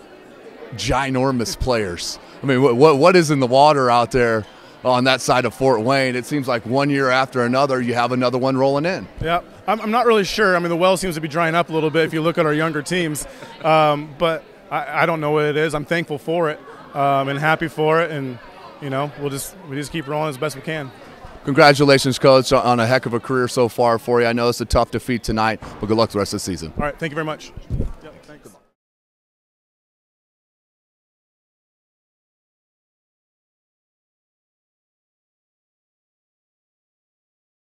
ginormous players? I mean, what is in the water out there on that side of Fort Wayne? It seems like one year after another, you have another one rolling in. Yeah, I'm not really sure. I mean, the well seems to be drying up a little bit if you look at our younger teams. But I don't know what it is. I'm thankful for it and happy for it. And, you know, we just keep rolling as best we can. Congratulations, Coach, on a heck of a career so far for you. I know it's a tough defeat tonight, but good luck the rest of the season. All right, thank you very much.